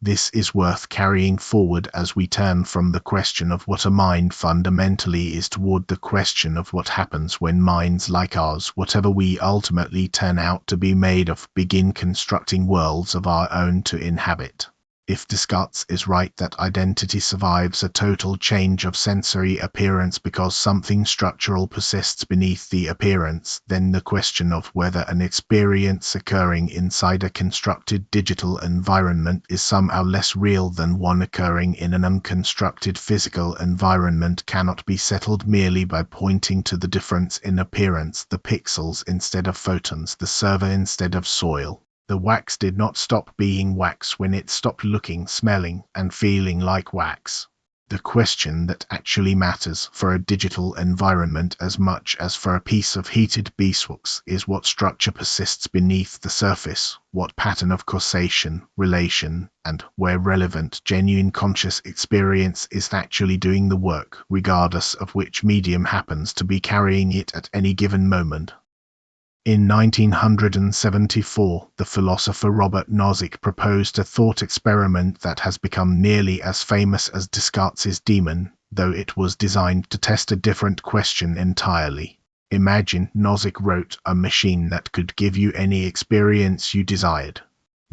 This is worth carrying forward as we turn from the question of what a mind fundamentally is toward the question of what happens when minds like ours, whatever we ultimately turn out to be made of, begin constructing worlds of our own to inhabit. If Descartes is right that identity survives a total change of sensory appearance because something structural persists beneath the appearance, then the question of whether an experience occurring inside a constructed digital environment is somehow less real than one occurring in an unconstructed physical environment cannot be settled merely by pointing to the difference in appearance, the pixels instead of photons, the server instead of soil. The wax did not stop being wax when it stopped looking, smelling, and feeling like wax. The question that actually matters for a digital environment as much as for a piece of heated beeswax is what structure persists beneath the surface, what pattern of causation, relation, and, where relevant, genuine conscious experience is actually doing the work, regardless of which medium happens to be carrying it at any given moment. In 1974, the philosopher Robert Nozick proposed a thought experiment that has become nearly as famous as Descartes' demon, though it was designed to test a different question entirely. Imagine, Nozick wrote, a machine that could give you any experience you desired.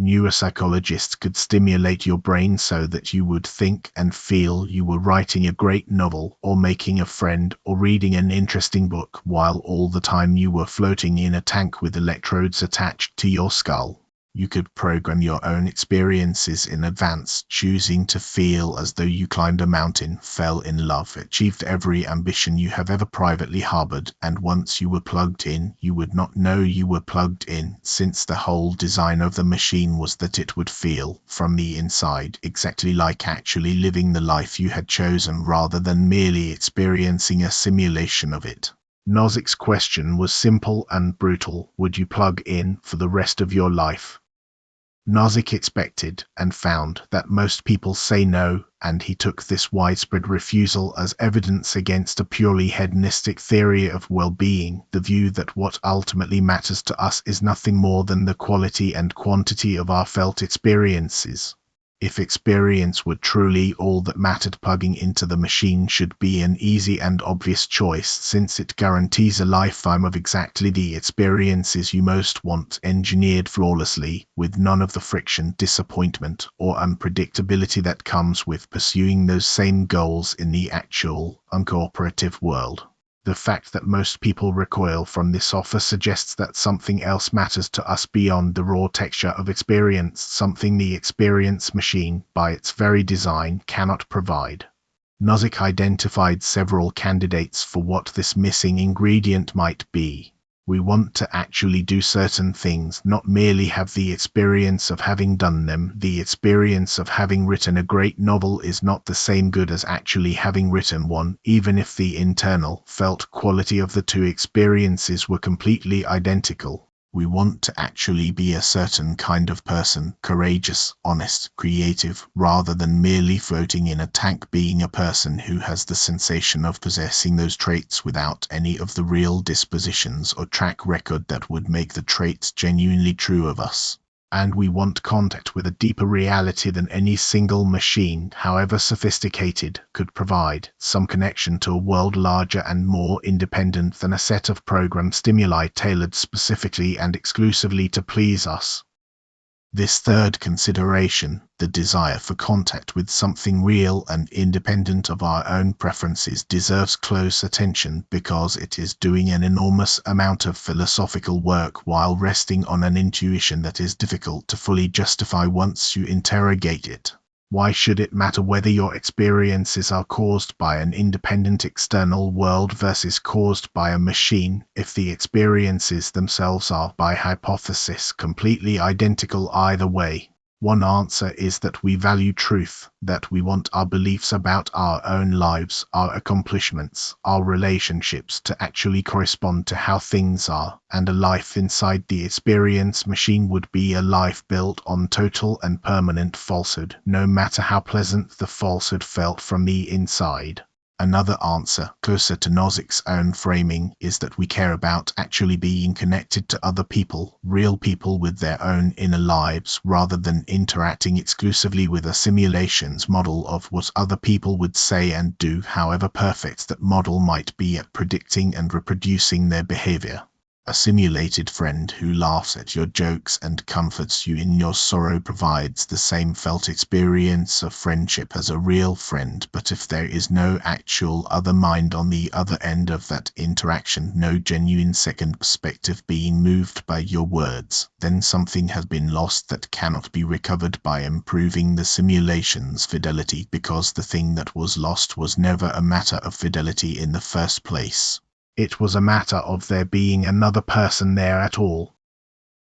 Neuropsychologists could stimulate your brain so that you would think and feel you were writing a great novel, or making a friend, or reading an interesting book, while all the time you were floating in a tank with electrodes attached to your skull. You could program your own experiences in advance, choosing to feel as though you climbed a mountain, fell in love, achieved every ambition you have ever privately harbored, and once you were plugged in, you would not know you were plugged in, since the whole design of the machine was that it would feel, from the inside, exactly like actually living the life you had chosen rather than merely experiencing a simulation of it. Nozick's question was simple and brutal. Would you plug in for the rest of your life? Nozick expected and found that most people say no, and he took this widespread refusal as evidence against a purely hedonistic theory of well-being, the view that what ultimately matters to us is nothing more than the quality and quantity of our felt experiences. If experience were truly all that mattered, plugging into the machine should be an easy and obvious choice, since it guarantees a lifetime of exactly the experiences you most want, engineered flawlessly, with none of the friction, disappointment, or unpredictability that comes with pursuing those same goals in the actual, uncooperative world. The fact that most people recoil from this offer suggests that something else matters to us beyond the raw texture of experience, something the experience machine, by its very design, cannot provide. Nozick identified several candidates for what this missing ingredient might be. We want to actually do certain things, not merely have the experience of having done them. The experience of having written a great novel is not the same good as actually having written one, even if the internal, felt quality of the two experiences were completely identical. We want to actually be a certain kind of person, courageous, honest, creative, rather than merely floating in a tank, being a person who has the sensation of possessing those traits without any of the real dispositions or track record that would make the traits genuinely true of us. And we want contact with a deeper reality than any single machine, however sophisticated, could provide, some connection to a world larger and more independent than a set of program stimuli tailored specifically and exclusively to please us. This third consideration, the desire for contact with something real and independent of our own preferences, deserves close attention because it is doing an enormous amount of philosophical work while resting on an intuition that is difficult to fully justify once you interrogate it. Why should it matter whether your experiences are caused by an independent external world versus caused by a machine, if the experiences themselves are, by hypothesis, completely identical either way? One answer is that we value truth, that we want our beliefs about our own lives, our accomplishments, our relationships to actually correspond to how things are, and a life inside the experience machine would be a life built on total and permanent falsehood, no matter how pleasant the falsehood felt from the inside. Another answer, closer to Nozick's own framing, is that we care about actually being connected to other people, real people with their own inner lives, rather than interacting exclusively with a simulation's model of what other people would say and do, however perfect that model might be at predicting and reproducing their behavior. A simulated friend who laughs at your jokes and comforts you in your sorrow provides the same felt experience of friendship as a real friend, but if there is no actual other mind on the other end of that interaction, no genuine second perspective being moved by your words, then something has been lost that cannot be recovered by improving the simulation's fidelity, because the thing that was lost was never a matter of fidelity in the first place. It was a matter of there being another person there at all.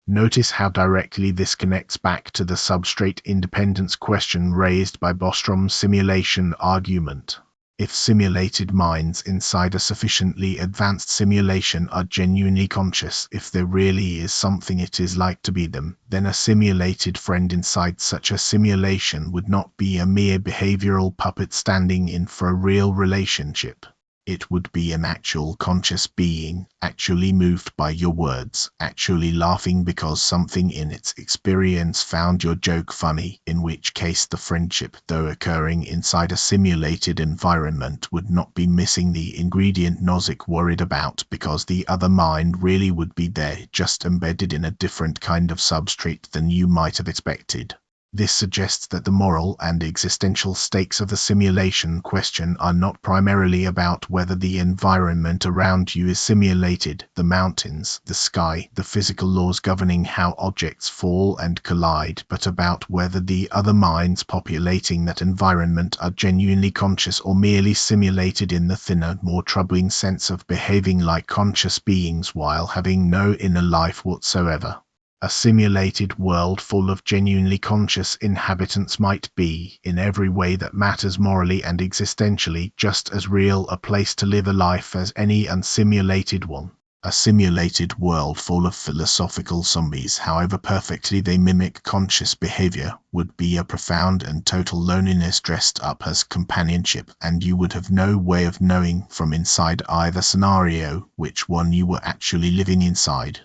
Notice how directly this connects back to the substrate independence question raised by Bostrom's simulation argument. If simulated minds inside a sufficiently advanced simulation are genuinely conscious, if there really is something it is like to be them, then a simulated friend inside such a simulation would not be a mere behavioral puppet standing in for a real relationship. It would be an actual conscious being, actually moved by your words, actually laughing because something in its experience found your joke funny, in which case the friendship, though occurring inside a simulated environment, would not be missing the ingredient Nozick worried about, because the other mind really would be there, just embedded in a different kind of substrate than you might have expected. This suggests that the moral and existential stakes of the simulation question are not primarily about whether the environment around you is simulated, the mountains, the sky, the physical laws governing how objects fall and collide, but about whether the other minds populating that environment are genuinely conscious or merely simulated in the thinner, more troubling sense of behaving like conscious beings while having no inner life whatsoever. A simulated world full of genuinely conscious inhabitants might be, in every way that matters morally and existentially, just as real a place to live a life as any unsimulated one. A simulated world full of philosophical zombies, however perfectly they mimic conscious behavior, would be a profound and total loneliness dressed up as companionship, and you would have no way of knowing from inside either scenario which one you were actually living inside.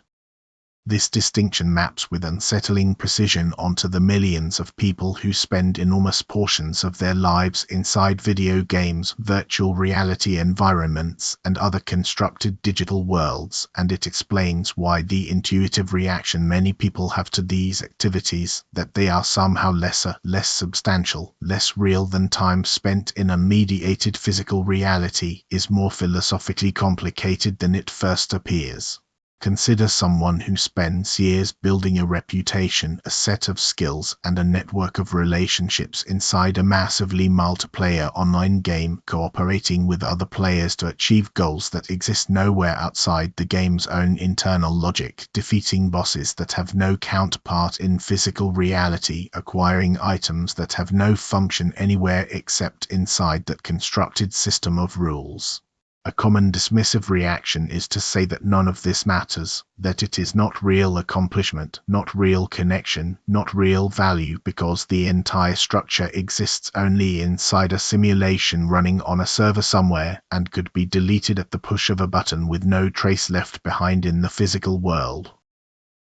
This distinction maps with unsettling precision onto the millions of people who spend enormous portions of their lives inside video games, virtual reality environments, and other constructed digital worlds, and it explains why the intuitive reaction many people have to these activities, that they are somehow lesser, less substantial, less real than time spent in a mediated physical reality, is more philosophically complicated than it first appears. Consider someone who spends years building a reputation, a set of skills, and a network of relationships inside a massively multiplayer online game, cooperating with other players to achieve goals that exist nowhere outside the game's own internal logic, defeating bosses that have no counterpart in physical reality, acquiring items that have no function anywhere except inside that constructed system of rules. A common dismissive reaction is to say that none of this matters, that it is not real accomplishment, not real connection, not real value, because the entire structure exists only inside a simulation running on a server somewhere, and could be deleted at the push of a button with no trace left behind in the physical world.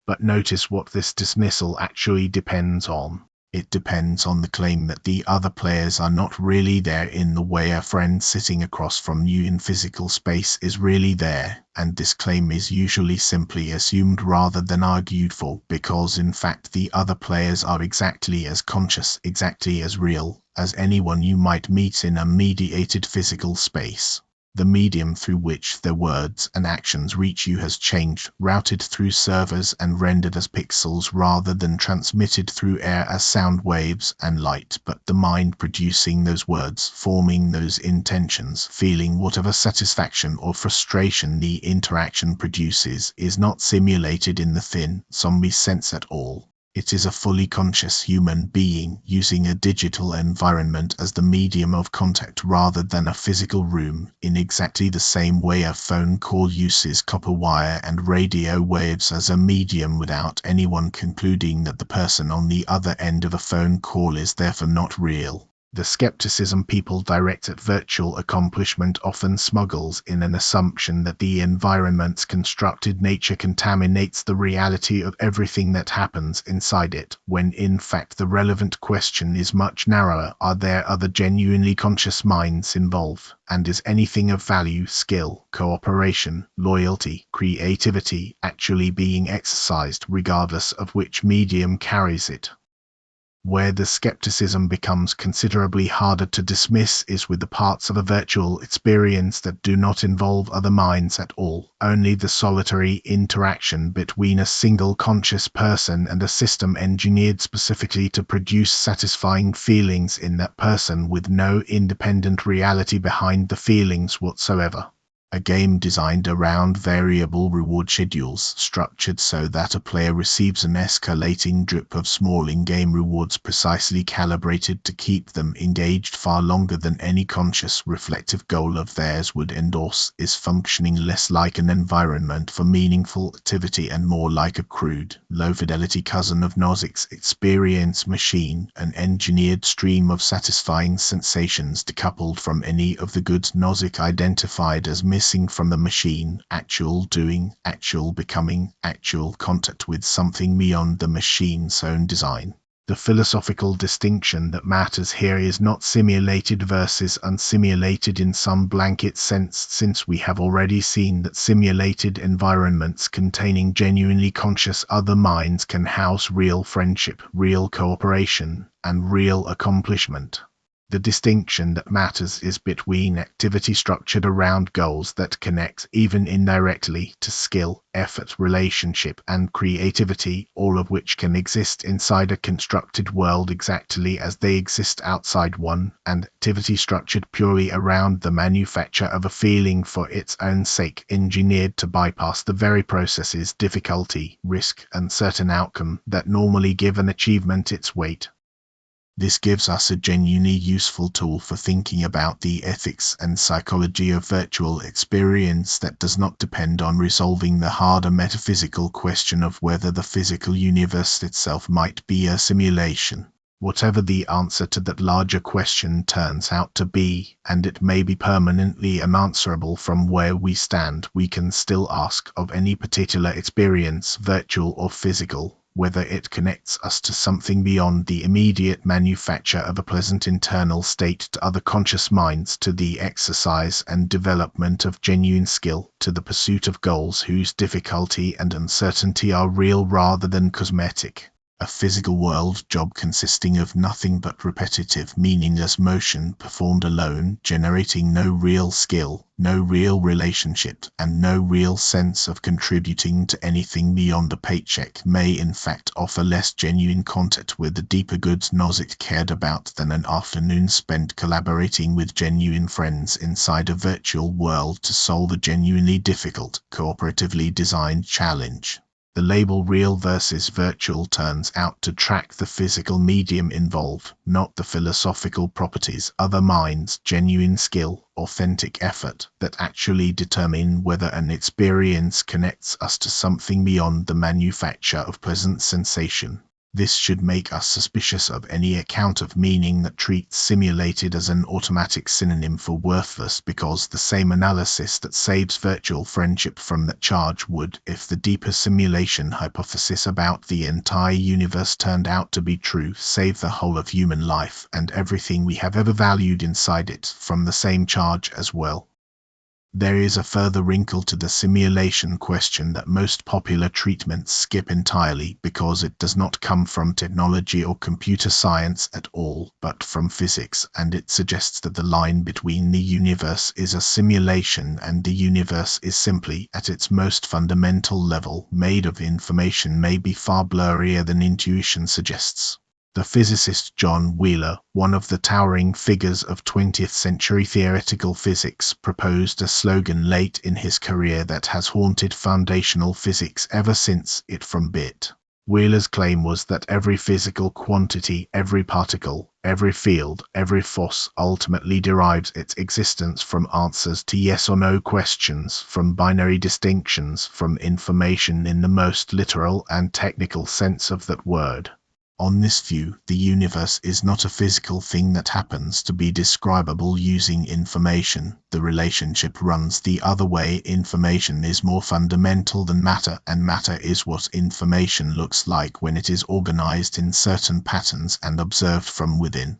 But notice what this dismissal actually depends on. It depends on the claim that the other players are not really there in the way a friend sitting across from you in physical space is really there, and this claim is usually simply assumed rather than argued for, because in fact the other players are exactly as conscious, exactly as real, as anyone you might meet in a mediated physical space. The medium through which their words and actions reach you has changed, routed through servers and rendered as pixels rather than transmitted through air as sound waves and light, but the mind producing those words, forming those intentions, feeling whatever satisfaction or frustration the interaction produces, is not simulated in the thin, zombie sense at all. It is a fully conscious human being using a digital environment as the medium of contact rather than a physical room, in exactly the same way a phone call uses copper wire and radio waves as a medium, without anyone concluding that the person on the other end of a phone call is therefore not real. The skepticism people direct at virtual accomplishment often smuggles in an assumption that the environment's constructed nature contaminates the reality of everything that happens inside it, when in fact the relevant question is much narrower: are there other genuinely conscious minds involved, and is anything of value, skill, cooperation, loyalty, creativity actually being exercised, regardless of which medium carries it? Where the skepticism becomes considerably harder to dismiss is with the parts of a virtual experience that do not involve other minds at all, only the solitary interaction between a single conscious person and a system engineered specifically to produce satisfying feelings in that person, with no independent reality behind the feelings whatsoever. A game designed around variable reward schedules, structured so that a player receives an escalating drip of small in-game rewards precisely calibrated to keep them engaged far longer than any conscious, reflective goal of theirs would endorse, is functioning less like an environment for meaningful activity and more like a crude, low-fidelity cousin of Nozic's experience machine, an engineered stream of satisfying sensations decoupled from any of the goods Nozick identified as missing from the machine: actual doing, actual becoming, actual contact with something beyond the machine's own design. The philosophical distinction that matters here is not simulated versus unsimulated in some blanket sense, since we have already seen that simulated environments containing genuinely conscious other minds can house real friendship, real cooperation, and real accomplishment. The distinction that matters is between activity structured around goals that connect, even indirectly, to skill, effort, relationship, and creativity, all of which can exist inside a constructed world exactly as they exist outside one, and activity structured purely around the manufacture of a feeling for its own sake, engineered to bypass the very processes, difficulty, risk, and certain outcome that normally give an achievement its weight. This gives us a genuinely useful tool for thinking about the ethics and psychology of virtual experience that does not depend on resolving the harder metaphysical question of whether the physical universe itself might be a simulation. Whatever the answer to that larger question turns out to be, and it may be permanently unanswerable from where we stand, we can still ask of any particular experience, virtual or physical, whether it connects us to something beyond the immediate manufacture of a pleasant internal state, to other conscious minds, to the exercise and development of genuine skill, to the pursuit of goals whose difficulty and uncertainty are real rather than cosmetic. A physical world job consisting of nothing but repetitive, meaningless motion performed alone, generating no real skill, no real relationship, and no real sense of contributing to anything beyond a paycheck, may in fact offer less genuine contact with the deeper goods Nozick cared about than an afternoon spent collaborating with genuine friends inside a virtual world to solve a genuinely difficult, cooperatively designed challenge. The label real versus virtual turns out to track the physical medium involved, not the philosophical properties, other minds, genuine skill, authentic effort, that actually determine whether an experience connects us to something beyond the manufacture of pleasant sensation. This should make us suspicious of any account of meaning that treats simulated as an automatic synonym for worthless, because the same analysis that saves virtual friendship from that charge would, if the deeper simulation hypothesis about the entire universe turned out to be true, save the whole of human life and everything we have ever valued inside it from the same charge as well. There is a further wrinkle to the simulation question that most popular treatments skip entirely, because it does not come from technology or computer science at all, but from physics, and it suggests that the line between the universe is a simulation and the universe is simply, at its most fundamental level, made of information, may be far blurrier than intuition suggests. The physicist John Wheeler, one of the towering figures of 20th century theoretical physics, proposed a slogan late in his career that has haunted foundational physics ever since it from bit. Wheeler's claim was that every physical quantity, every particle, every field, every force ultimately derives its existence from answers to yes or no questions, from binary distinctions, from information in the most literal and technical sense of that word. On this view, the universe is not a physical thing that happens to be describable using information. The relationship runs the other way. Information is more fundamental than matter, and matter is what information looks like when it is organized in certain patterns and observed from within.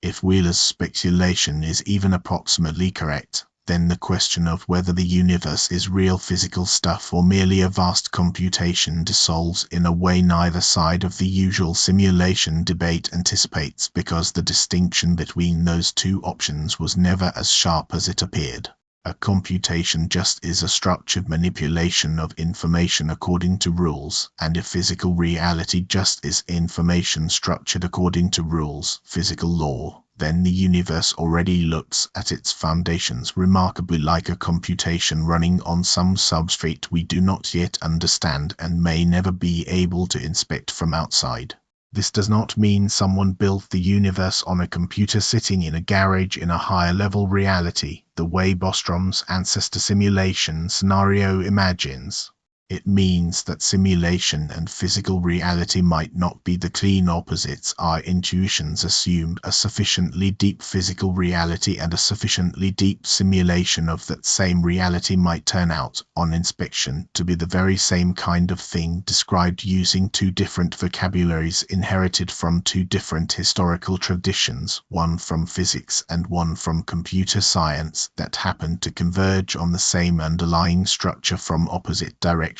If Wheeler's speculation is even approximately correct, then the question of whether the universe is real physical stuff or merely a vast computation dissolves in a way neither side of the usual simulation debate anticipates, because the distinction between those two options was never as sharp as it appeared. A computation just is a structured manipulation of information according to rules, and if physical reality just is information structured according to rules, physical law, then the universe already looks at its foundations remarkably like a computation running on some substrate we do not yet understand and may never be able to inspect from outside. This does not mean someone built the universe on a computer sitting in a garage in a higher-level reality, the way Bostrom's ancestor simulation scenario imagines. It means that simulation and physical reality might not be the clean opposites. Our intuitions assumed a sufficiently deep physical reality and a sufficiently deep simulation of that same reality might turn out, on inspection, to be the very same kind of thing, described using two different vocabularies inherited from two different historical traditions, one from physics and one from computer science, that happen to converge on the same underlying structure from opposite directions.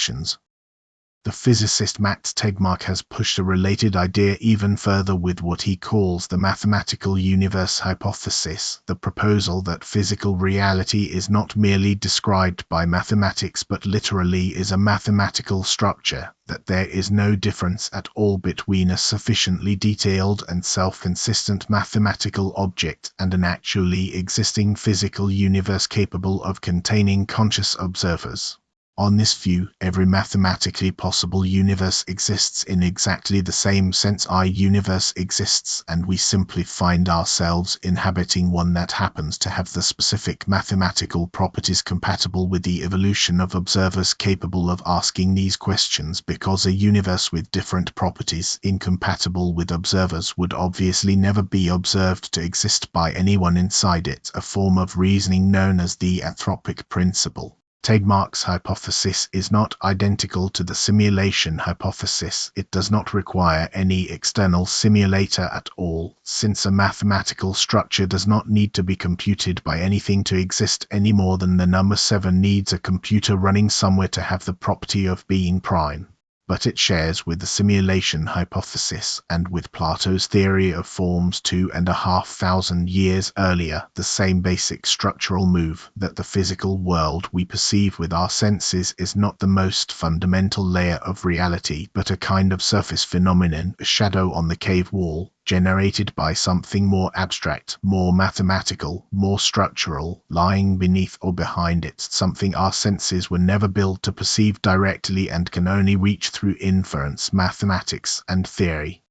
The physicist Max Tegmark has pushed a related idea even further with what he calls the mathematical universe hypothesis, the proposal that physical reality is not merely described by mathematics but literally is a mathematical structure, that there is no difference at all between a sufficiently detailed and self-consistent mathematical object and an actually existing physical universe capable of containing conscious observers. On this view, every mathematically possible universe exists in exactly the same sense our universe exists, and we simply find ourselves inhabiting one that happens to have the specific mathematical properties compatible with the evolution of observers capable of asking these questions, because a universe with different properties incompatible with observers would obviously never be observed to exist by anyone inside it, a form of reasoning known as the anthropic principle. Tegmark's hypothesis is not identical to the simulation hypothesis. It does not require any external simulator at all, since a mathematical structure does not need to be computed by anything to exist any more than the number 7 needs a computer running somewhere to have the property of being prime. But it shares with the simulation hypothesis and with Plato's theory of forms 2,500 years earlier the same basic structural move, that the physical world we perceive with our senses is not the most fundamental layer of reality but a kind of surface phenomenon, a shadow on the cave wall, generated by something more abstract, more mathematical, more structural, lying beneath or behind it, something our senses were never built to perceive directly and can only reach through inference, mathematics, and theory.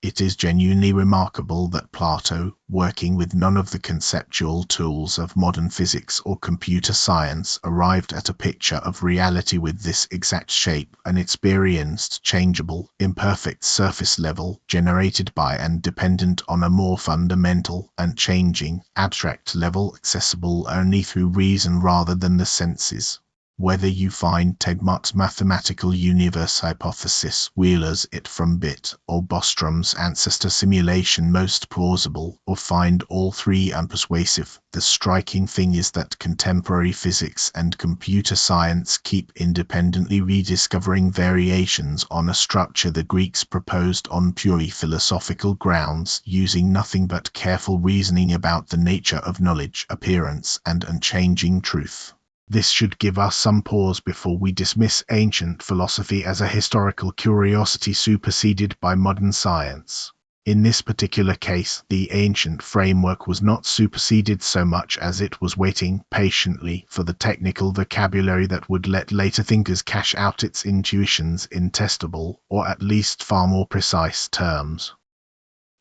It is genuinely remarkable that Plato, working with none of the conceptual tools of modern physics or computer science, arrived at a picture of reality with this exact shape, an experienced, changeable, imperfect surface level, generated by and dependent on a more fundamental and changing, abstract level accessible only through reason rather than the senses. Whether you find Tegmark's mathematical universe hypothesis, Wheeler's it from bit, or Bostrom's ancestor simulation most plausible, or find all three unpersuasive, the striking thing is that contemporary physics and computer science keep independently rediscovering variations on a structure the Greeks proposed on purely philosophical grounds, using nothing but careful reasoning about the nature of knowledge, appearance, and unchanging truth. This should give us some pause before we dismiss ancient philosophy as a historical curiosity superseded by modern science. In this particular case, the ancient framework was not superseded so much as it was waiting patiently for the technical vocabulary that would let later thinkers cash out its intuitions in testable, or at least far more precise terms.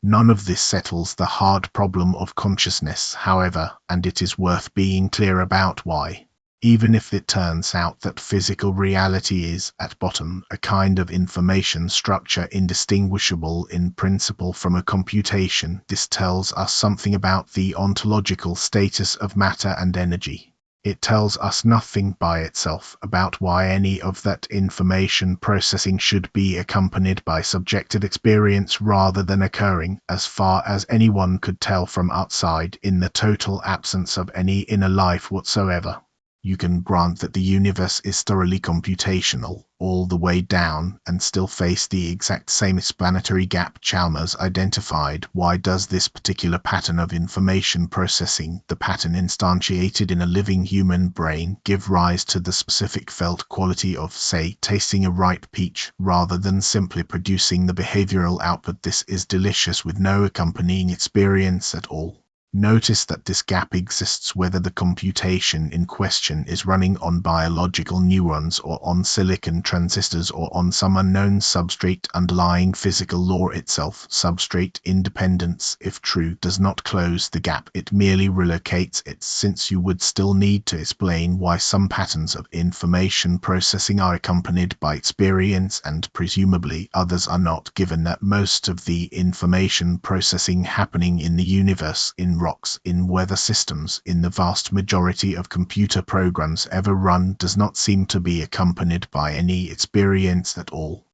None of this settles the hard problem of consciousness, however, and it is worth being clear about why. Even if it turns out that physical reality is, at bottom, a kind of information structure indistinguishable in principle from a computation, this tells us something about the ontological status of matter and energy. It tells us nothing by itself about why any of that information processing should be accompanied by subjective experience rather than occurring, as far as anyone could tell from outside, in the total absence of any inner life whatsoever. You can grant that the universe is thoroughly computational, all the way down, and still face the exact same explanatory gap Chalmers identified. Why does this particular pattern of information processing, the pattern instantiated in a living human brain, give rise to the specific felt quality of, say, tasting a ripe peach, rather than simply producing the behavioral output "this is delicious" with no accompanying experience at all? Notice that this gap exists whether the computation in question is running on biological neurons or on silicon transistors or on some unknown substrate underlying physical law itself. Substrate independence, if true, does not close the gap, it merely relocates it, since you would still need to explain why some patterns of information processing are accompanied by experience and presumably others are not, given that most of the information processing happening in the universe, in rocks, in weather systems, in the vast majority of computer programs ever run, does not seem to be accompanied by any experience at all.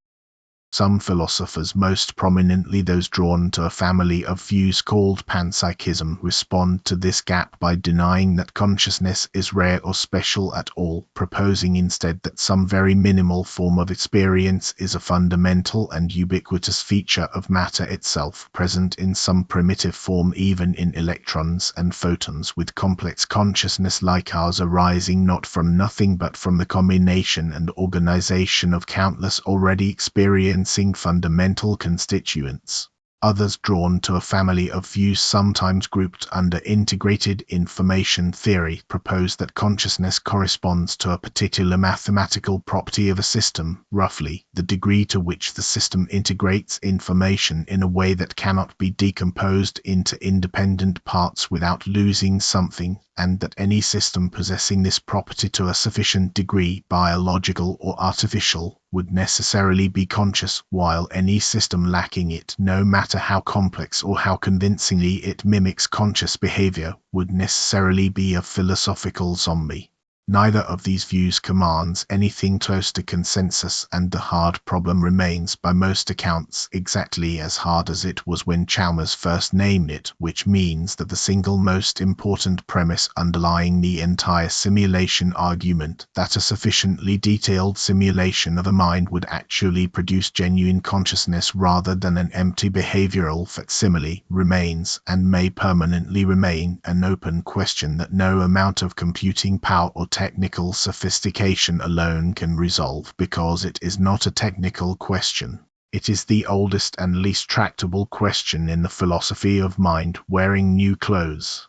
Some philosophers, most prominently those drawn to a family of views called panpsychism, respond to this gap by denying that consciousness is rare or special at all, proposing instead that some very minimal form of experience is a fundamental and ubiquitous feature of matter itself, present in some primitive form even in electrons and photons, with complex consciousness like ours arising not from nothing but from the combination and organization of countless already experienced fundamental constituents. Others, drawn to a family of views sometimes grouped under integrated information theory, propose that consciousness corresponds to a particular mathematical property of a system, roughly the degree to which the system integrates information in a way that cannot be decomposed into independent parts without losing something, and that any system possessing this property to a sufficient degree, biological or artificial, would necessarily be conscious, while any system lacking it, no matter how complex or how convincingly it mimics conscious behavior, would necessarily be a philosophical zombie. Neither of these views commands anything close to consensus, and the hard problem remains, by most accounts, exactly as hard as it was when Chalmers first named it, which means that the single most important premise underlying the entire simulation argument, that a sufficiently detailed simulation of a mind would actually produce genuine consciousness rather than an empty behavioral facsimile, remains, and may permanently remain, an open question that no amount of computing power or technical sophistication alone can resolve, because it is not a technical question. It is the oldest and least tractable question in the philosophy of mind, wearing new clothes.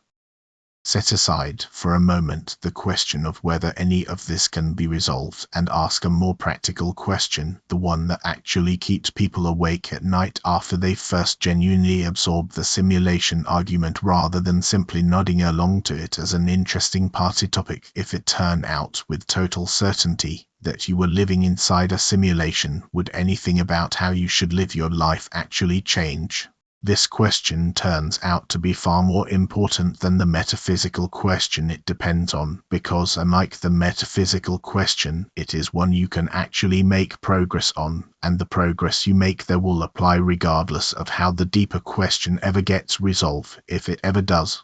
Set aside, for a moment, the question of whether any of this can be resolved, and ask a more practical question, the one that actually keeps people awake at night after they've first genuinely absorbed the simulation argument, rather than simply nodding along to it as an interesting party topic. If it turned out with total certainty that you were living inside a simulation, would anything about how you should live your life actually change? This question turns out to be far more important than the metaphysical question it depends on, because unlike the metaphysical question, it is one you can actually make progress on, and the progress you make there will apply regardless of how the deeper question ever gets resolved, if it ever does.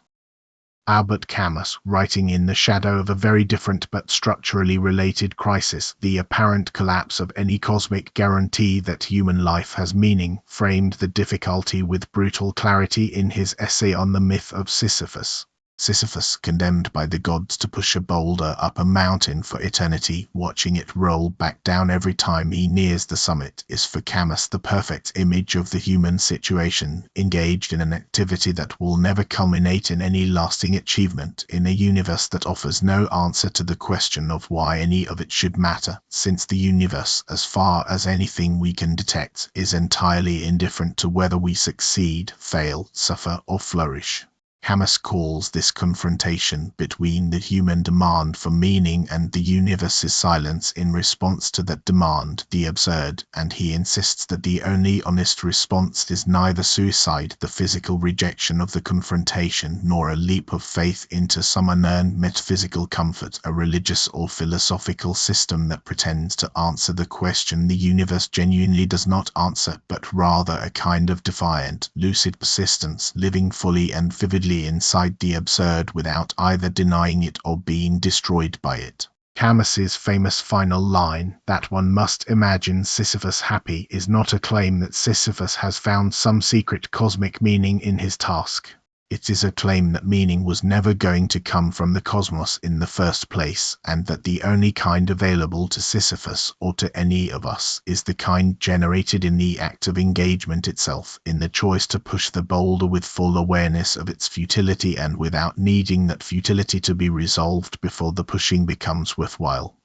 Albert Camus, writing in the shadow of a very different but structurally related crisis, the apparent collapse of any cosmic guarantee that human life has meaning, framed the difficulty with brutal clarity in his essay on the myth of Sisyphus. Sisyphus, condemned by the gods to push a boulder up a mountain for eternity, watching it roll back down every time he nears the summit, is for Camus the perfect image of the human situation, engaged in an activity that will never culminate in any lasting achievement, in a universe that offers no answer to the question of why any of it should matter, since the universe, as far as anything we can detect, is entirely indifferent to whether we succeed, fail, suffer, or flourish. Camus calls this confrontation between the human demand for meaning and the universe's silence in response to that demand the absurd, and he insists that the only honest response is neither suicide, the physical rejection of the confrontation, nor a leap of faith into some unearned metaphysical comfort, a religious or philosophical system that pretends to answer the question the universe genuinely does not answer, but rather a kind of defiant, lucid persistence, living fully and vividly inside the absurd without either denying it or being destroyed by it. Camus's famous final line, that one must imagine Sisyphus happy, is not a claim that Sisyphus has found some secret cosmic meaning in his task. It is a claim that meaning was never going to come from the cosmos in the first place, and that the only kind available to Sisyphus or to any of us is the kind generated in the act of engagement itself, in the choice to push the boulder with full awareness of its futility and without needing that futility to be resolved before the pushing becomes worthwhile.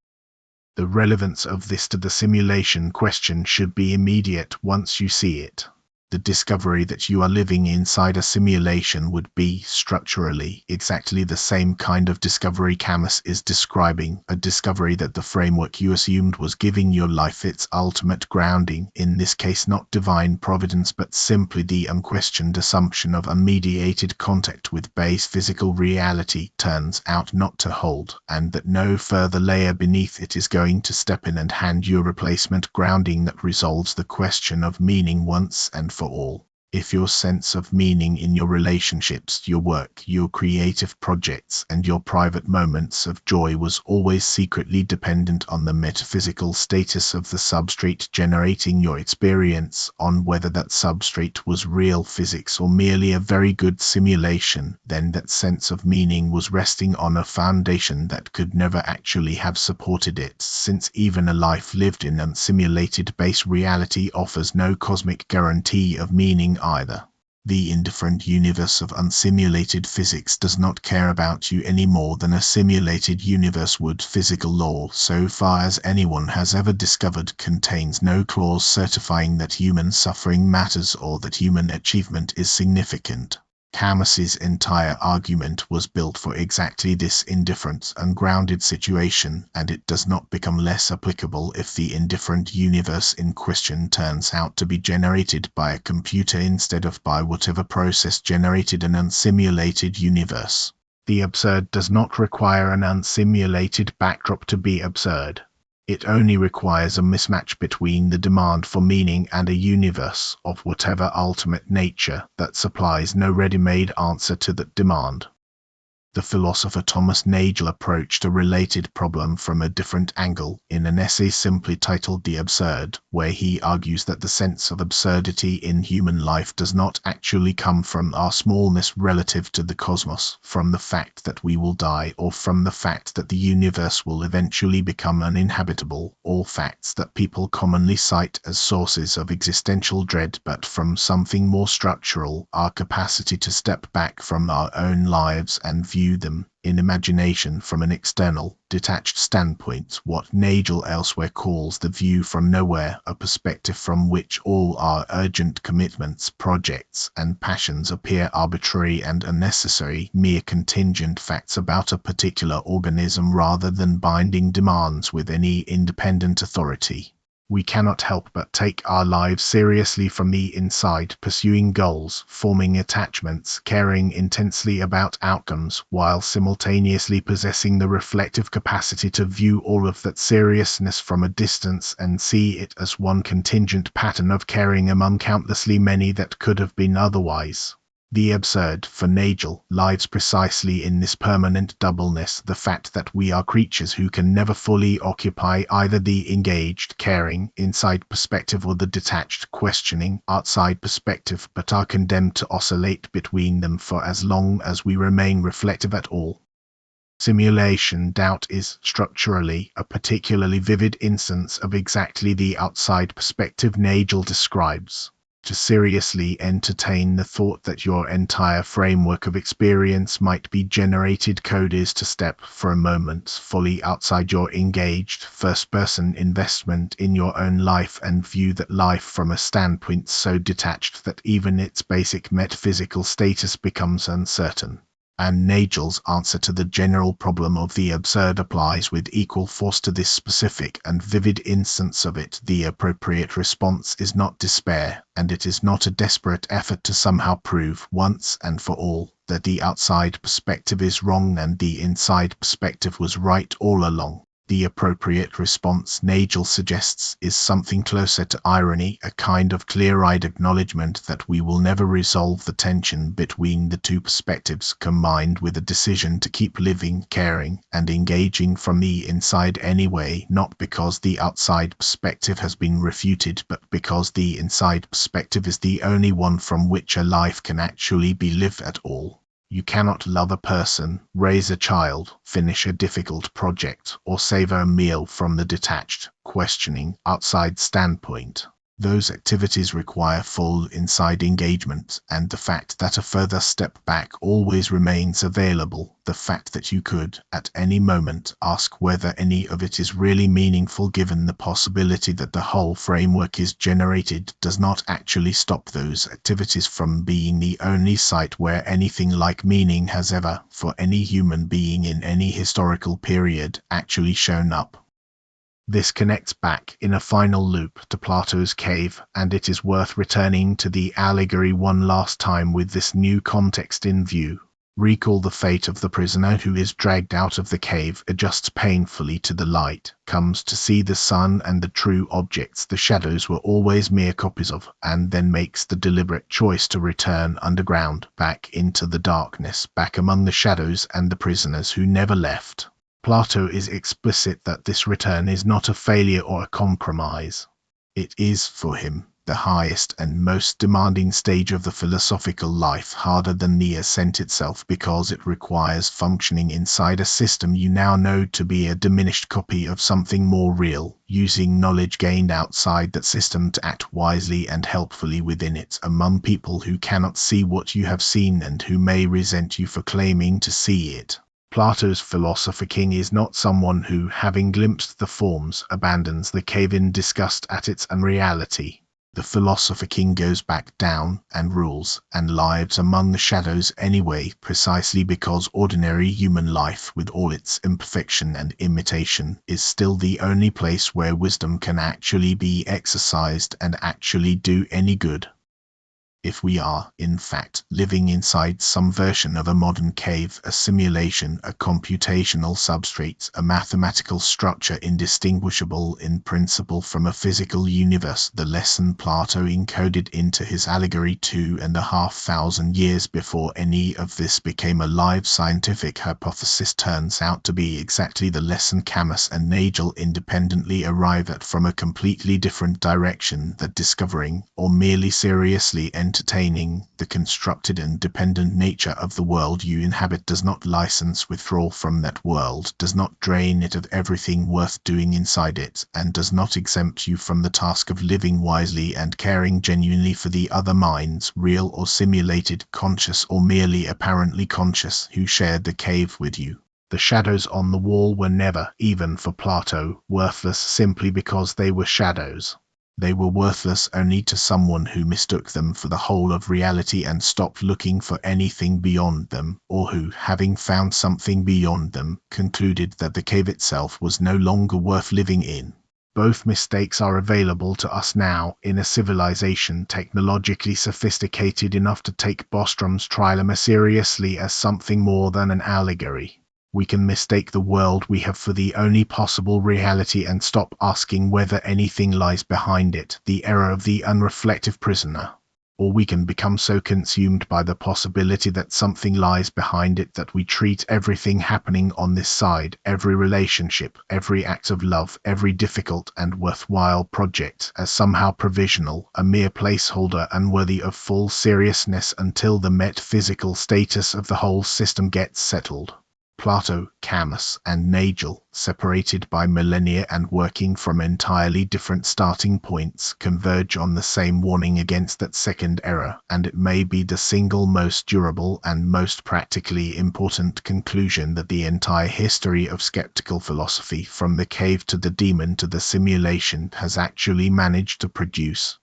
The relevance of this to the simulation question should be immediate once you see it. The discovery that you are living inside a simulation would be, structurally, exactly the same kind of discovery Camus is describing, a discovery that the framework you assumed was giving your life its ultimate grounding, in this case not divine providence but simply the unquestioned assumption of unmediated contact with base physical reality, turns out not to hold, and that no further layer beneath it is going to step in and hand you a replacement grounding that resolves the question of meaning once and for all. If your sense of meaning in your relationships, your work, your creative projects, and your private moments of joy was always secretly dependent on the metaphysical status of the substrate generating your experience, on whether that substrate was real physics or merely a very good simulation, then that sense of meaning was resting on a foundation that could never actually have supported it, since even a life lived in unsimulated base reality offers no cosmic guarantee of meaning either. The indifferent universe of unsimulated physics does not care about you any more than a simulated universe would. Physical law, so far as anyone has ever discovered, contains no clause certifying that human suffering matters or that human achievement is significant. Camus's entire argument was built for exactly this indifferent, ungrounded situation, and it does not become less applicable if the indifferent universe in question turns out to be generated by a computer instead of by whatever process generated an unsimulated universe. The absurd does not require an unsimulated backdrop to be absurd. It only requires a mismatch between the demand for meaning and a universe, of whatever ultimate nature, that supplies no ready-made answer to that demand. The philosopher Thomas Nagel approached a related problem from a different angle in an essay simply titled The Absurd, where he argues that the sense of absurdity in human life does not actually come from our smallness relative to the cosmos, from the fact that we will die, or from the fact that the universe will eventually become uninhabitable, all facts that people commonly cite as sources of existential dread, but from something more structural, our capacity to step back from our own lives and view them in imagination from an external, detached standpoint, what Nagel elsewhere calls the view from nowhere, a perspective from which all our urgent commitments, projects, and passions appear arbitrary and unnecessary, mere contingent facts about a particular organism rather than binding demands with any independent authority. We cannot help but take our lives seriously from the inside, pursuing goals, forming attachments, caring intensely about outcomes, while simultaneously possessing the reflective capacity to view all of that seriousness from a distance and see it as one contingent pattern of caring among countlessly many that could have been otherwise. The absurd, for Nagel, lies precisely in this permanent doubleness, the fact that we are creatures who can never fully occupy either the engaged, caring, inside perspective or the detached, questioning, outside perspective, but are condemned to oscillate between them for as long as we remain reflective at all. Simulation doubt is, structurally, a particularly vivid instance of exactly the outside perspective Nagel describes. To seriously entertain the thought that your entire framework of experience might be generated code is to step, for a moment, fully outside your engaged, first-person investment in your own life and view that life from a standpoint so detached that even its basic metaphysical status becomes uncertain. And Nagel's answer to the general problem of the absurd applies with equal force to this specific and vivid instance of it. The appropriate response is not despair, and it is not a desperate effort to somehow prove, once and for all, that the outside perspective is wrong and the inside perspective was right all along. The appropriate response, Nagel suggests, is something closer to irony, a kind of clear-eyed acknowledgement that we will never resolve the tension between the two perspectives, combined with a decision to keep living, caring, and engaging from the inside anyway, not because the outside perspective has been refuted, but because the inside perspective is the only one from which a life can actually be lived at all. You cannot love a person, raise a child, finish a difficult project, or savor a meal from the detached, questioning, outside standpoint. Those activities require full inside engagement, and the fact that a further step back always remains available, the fact that you could, at any moment, ask whether any of it is really meaningful given the possibility that the whole framework is generated, does not actually stop those activities from being the only site where anything like meaning has ever, for any human being in any historical period, actually shown up. This connects back, in a final loop, to Plato's cave, and it is worth returning to the allegory one last time with this new context in view. Recall the fate of the prisoner who is dragged out of the cave, adjusts painfully to the light, comes to see the sun and the true objects the shadows were always mere copies of, and then makes the deliberate choice to return underground, back into the darkness, back among the shadows and the prisoners who never left. Plato is explicit that this return is not a failure or a compromise. It is, for him, the highest and most demanding stage of the philosophical life, harder than the ascent itself because it requires functioning inside a system you now know to be a diminished copy of something more real, using knowledge gained outside that system to act wisely and helpfully within it, among people who cannot see what you have seen and who may resent you for claiming to see it. Plato's philosopher king is not someone who, having glimpsed the forms, abandons the cave in disgust at its unreality. The philosopher king goes back down, and rules, and lives among the shadows anyway, precisely because ordinary human life, with all its imperfection and imitation, is still the only place where wisdom can actually be exercised and actually do any good. If we are, in fact, living inside some version of a modern cave, a simulation, a computational substrate, a mathematical structure indistinguishable in principle from a physical universe, the lesson Plato encoded into his allegory 2,500 years before any of this became a live scientific hypothesis turns out to be exactly the lesson Camus and Nagel independently arrive at from a completely different direction, that discovering, or merely seriously entertaining, the constructed and dependent nature of the world you inhabit does not license withdrawal from that world, does not drain it of everything worth doing inside it, and does not exempt you from the task of living wisely and caring genuinely for the other minds, real or simulated, conscious or merely apparently conscious, who shared the cave with you. The shadows on the wall were never, even for Plato, worthless simply because they were shadows. They were worthless only to someone who mistook them for the whole of reality and stopped looking for anything beyond them, or who, having found something beyond them, concluded that the cave itself was no longer worth living in. Both mistakes are available to us now, in a civilization technologically sophisticated enough to take Bostrom's trilemma seriously as something more than an allegory. We can mistake the world we have for the only possible reality and stop asking whether anything lies behind it, the error of the unreflective prisoner. Or we can become so consumed by the possibility that something lies behind it that we treat everything happening on this side, every relationship, every act of love, every difficult and worthwhile project, as somehow provisional, a mere placeholder unworthy of full seriousness until the metaphysical status of the whole system gets settled. Plato, Camus, and Nagel, separated by millennia and working from entirely different starting points, converge on the same warning against that second error, and it may be the single most durable and most practically important conclusion that the entire history of skeptical philosophy, from the cave to the demon to the simulation, has actually managed to produce.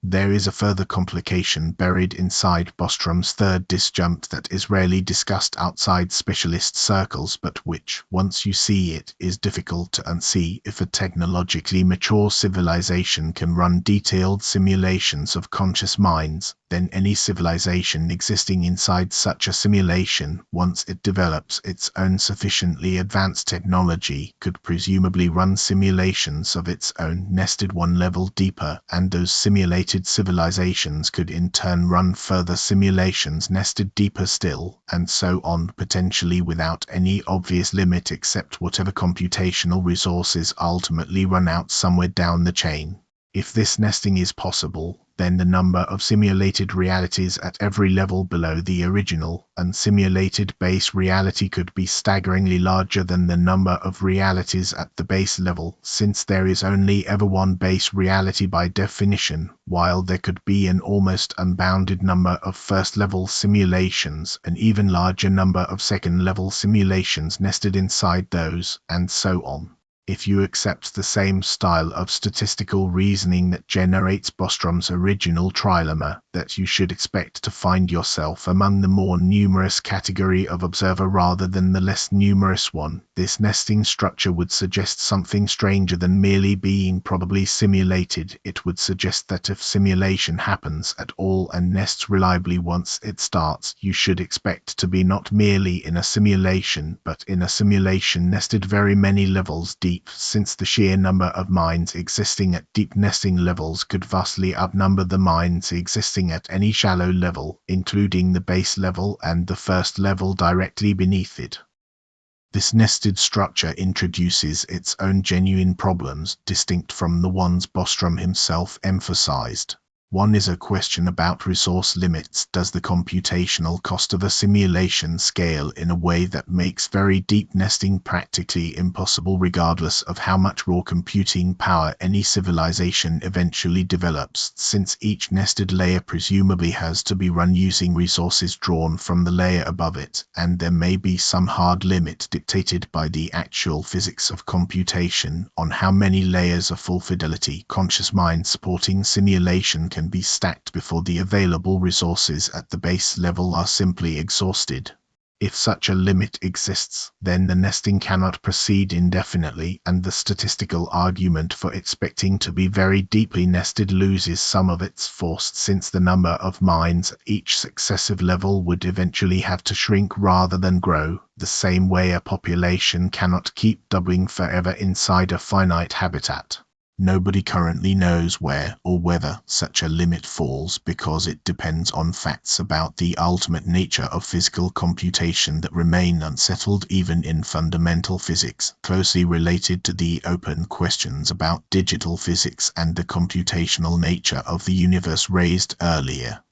There is a further complication buried inside Bostrom's third disjunct that is rarely discussed outside specialist circles, but which, once you see it, is difficult to unsee. If a technologically mature civilization can run detailed simulations of conscious minds, then any civilization existing inside such a simulation, once it develops its own sufficiently advanced technology, could presumably run simulations of its own nested one level deeper, and those simulated civilizations could in turn run further simulations nested deeper still, and so on, potentially without any obvious limit except whatever computational resources ultimately run out somewhere down the chain. If this nesting is possible, then the number of simulated realities at every level below the original, unsimulated base reality could be staggeringly larger than the number of realities at the base level, since there is only ever one base reality by definition, while there could be an almost unbounded number of first-level simulations, an even larger number of second-level simulations nested inside those, and so on. If you accept the same style of statistical reasoning that generates Bostrom's original trilemma, that you should expect to find yourself among the more numerous category of observer rather than the less numerous one, this nesting structure would suggest something stranger than merely being probably simulated. It would suggest that if simulation happens at all and nests reliably once it starts, you should expect to be not merely in a simulation, but in a simulation nested very many levels deep, since the sheer number of minds existing at deep nesting levels could vastly outnumber the minds existing at any shallow level, including the base level and the first level directly beneath it. This nested structure introduces its own genuine problems, distinct from the ones Bostrom himself emphasized. One is a question about resource limits. Does the computational cost of a simulation scale in a way that makes very deep nesting practically impossible regardless of how much raw computing power any civilization eventually develops, since each nested layer presumably has to be run using resources drawn from the layer above it, and there may be some hard limit dictated by the actual physics of computation on how many layers of full fidelity conscious mind supporting simulation can be stacked before the available resources at the base level are simply exhausted. If such a limit exists, then the nesting cannot proceed indefinitely, and the statistical argument for expecting to be very deeply nested loses some of its force, since the number of minds at each successive level would eventually have to shrink rather than grow, the same way a population cannot keep doubling forever inside a finite habitat. Nobody currently knows where or whether such a limit falls, because it depends on facts about the ultimate nature of physical computation that remain unsettled even in fundamental physics, closely related to the open questions about digital physics and the computational nature of the universe raised earlier.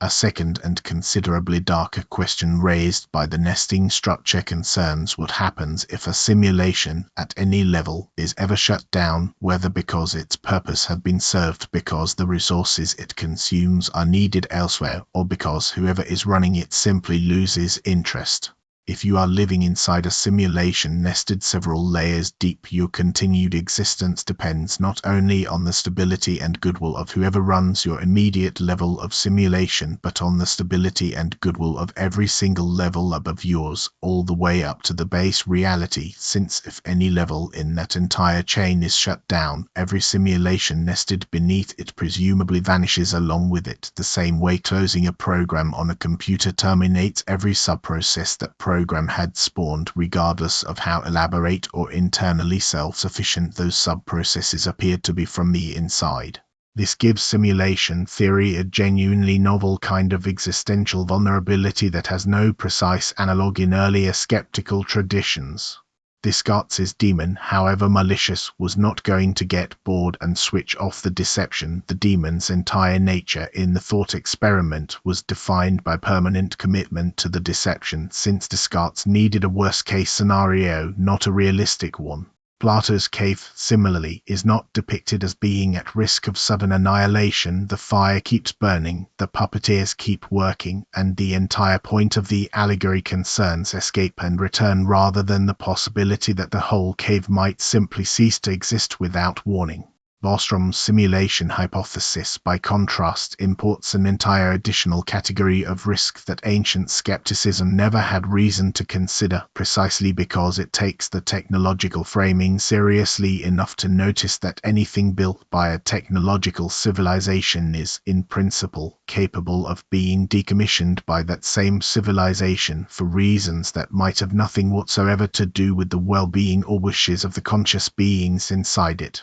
A second and considerably darker question raised by the nesting structure concerns what happens if a simulation, at any level, is ever shut down, whether because its purpose had been served because the resources it consumes are needed elsewhere, or because whoever is running it simply loses interest. If you are living inside a simulation nested several layers deep, your continued existence depends not only on the stability and goodwill of whoever runs your immediate level of simulation, but on the stability and goodwill of every single level above yours, all the way up to the base reality, since if any level in that entire chain is shut down, every simulation nested beneath it presumably vanishes along with it, the same way closing a program on a computer terminates every subprocess that program had spawned, regardless of how elaborate or internally self-sufficient those subprocesses appeared to be from the inside. This gives simulation theory a genuinely novel kind of existential vulnerability that has no precise analogue in earlier skeptical traditions. Descartes' demon, however malicious, was not going to get bored and switch off the deception. The demon's entire nature in the thought experiment was defined by permanent commitment to the deception, since Descartes needed a worst-case scenario, not a realistic one. Plato's cave, similarly, is not depicted as being at risk of sudden annihilation. The fire keeps burning, the puppeteers keep working, and the entire point of the allegory concerns escape and return rather than the possibility that the whole cave might simply cease to exist without warning. Bostrom's simulation hypothesis, by contrast, imports an entire additional category of risk that ancient skepticism never had reason to consider, precisely because it takes the technological framing seriously enough to notice that anything built by a technological civilization is, in principle, capable of being decommissioned by that same civilization for reasons that might have nothing whatsoever to do with the well-being or wishes of the conscious beings inside it.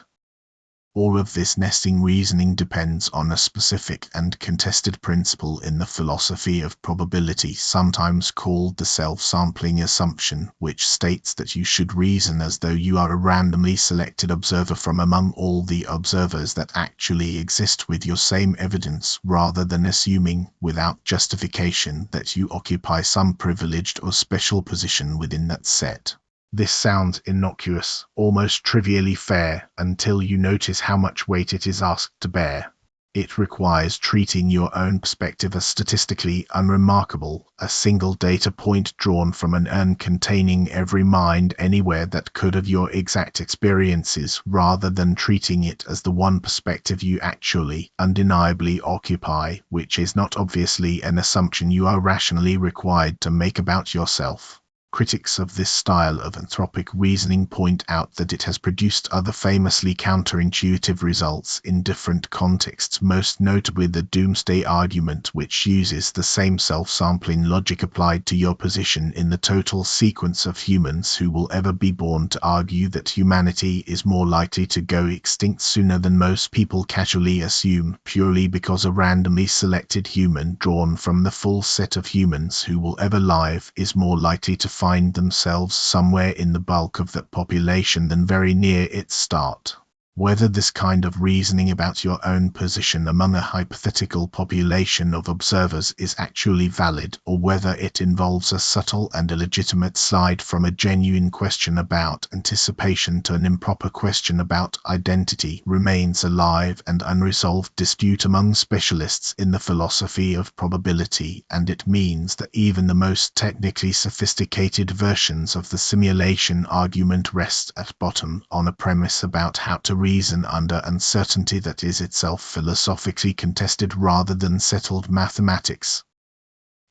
All of this nesting reasoning depends on a specific and contested principle in the philosophy of probability, sometimes called the self-sampling assumption, which states that you should reason as though you are a randomly selected observer from among all the observers that actually exist with your same evidence, rather than assuming, without justification, that you occupy some privileged or special position within that set. This sounds innocuous, almost trivially fair, until you notice how much weight it is asked to bear. It requires treating your own perspective as statistically unremarkable, a single data point drawn from an urn containing every mind anywhere that could have your exact experiences, rather than treating it as the one perspective you actually, undeniably occupy, which is not obviously an assumption you are rationally required to make about yourself. Critics of this style of anthropic reasoning point out that it has produced other famously counterintuitive results in different contexts, most notably the doomsday argument, which uses the same self-sampling logic applied to your position in the total sequence of humans who will ever be born to argue that humanity is more likely to go extinct sooner than most people casually assume, purely because a randomly selected human drawn from the full set of humans who will ever live is more likely to find themselves somewhere in the bulk of that population than very near its start. Whether this kind of reasoning about your own position among a hypothetical population of observers is actually valid, or whether it involves a subtle and illegitimate slide from a genuine question about anticipation to an improper question about identity, remains a live and unresolved dispute among specialists in the philosophy of probability, and it means that even the most technically sophisticated versions of the simulation argument rest at bottom on a premise about how to reason under uncertainty that is itself philosophically contested rather than settled mathematics.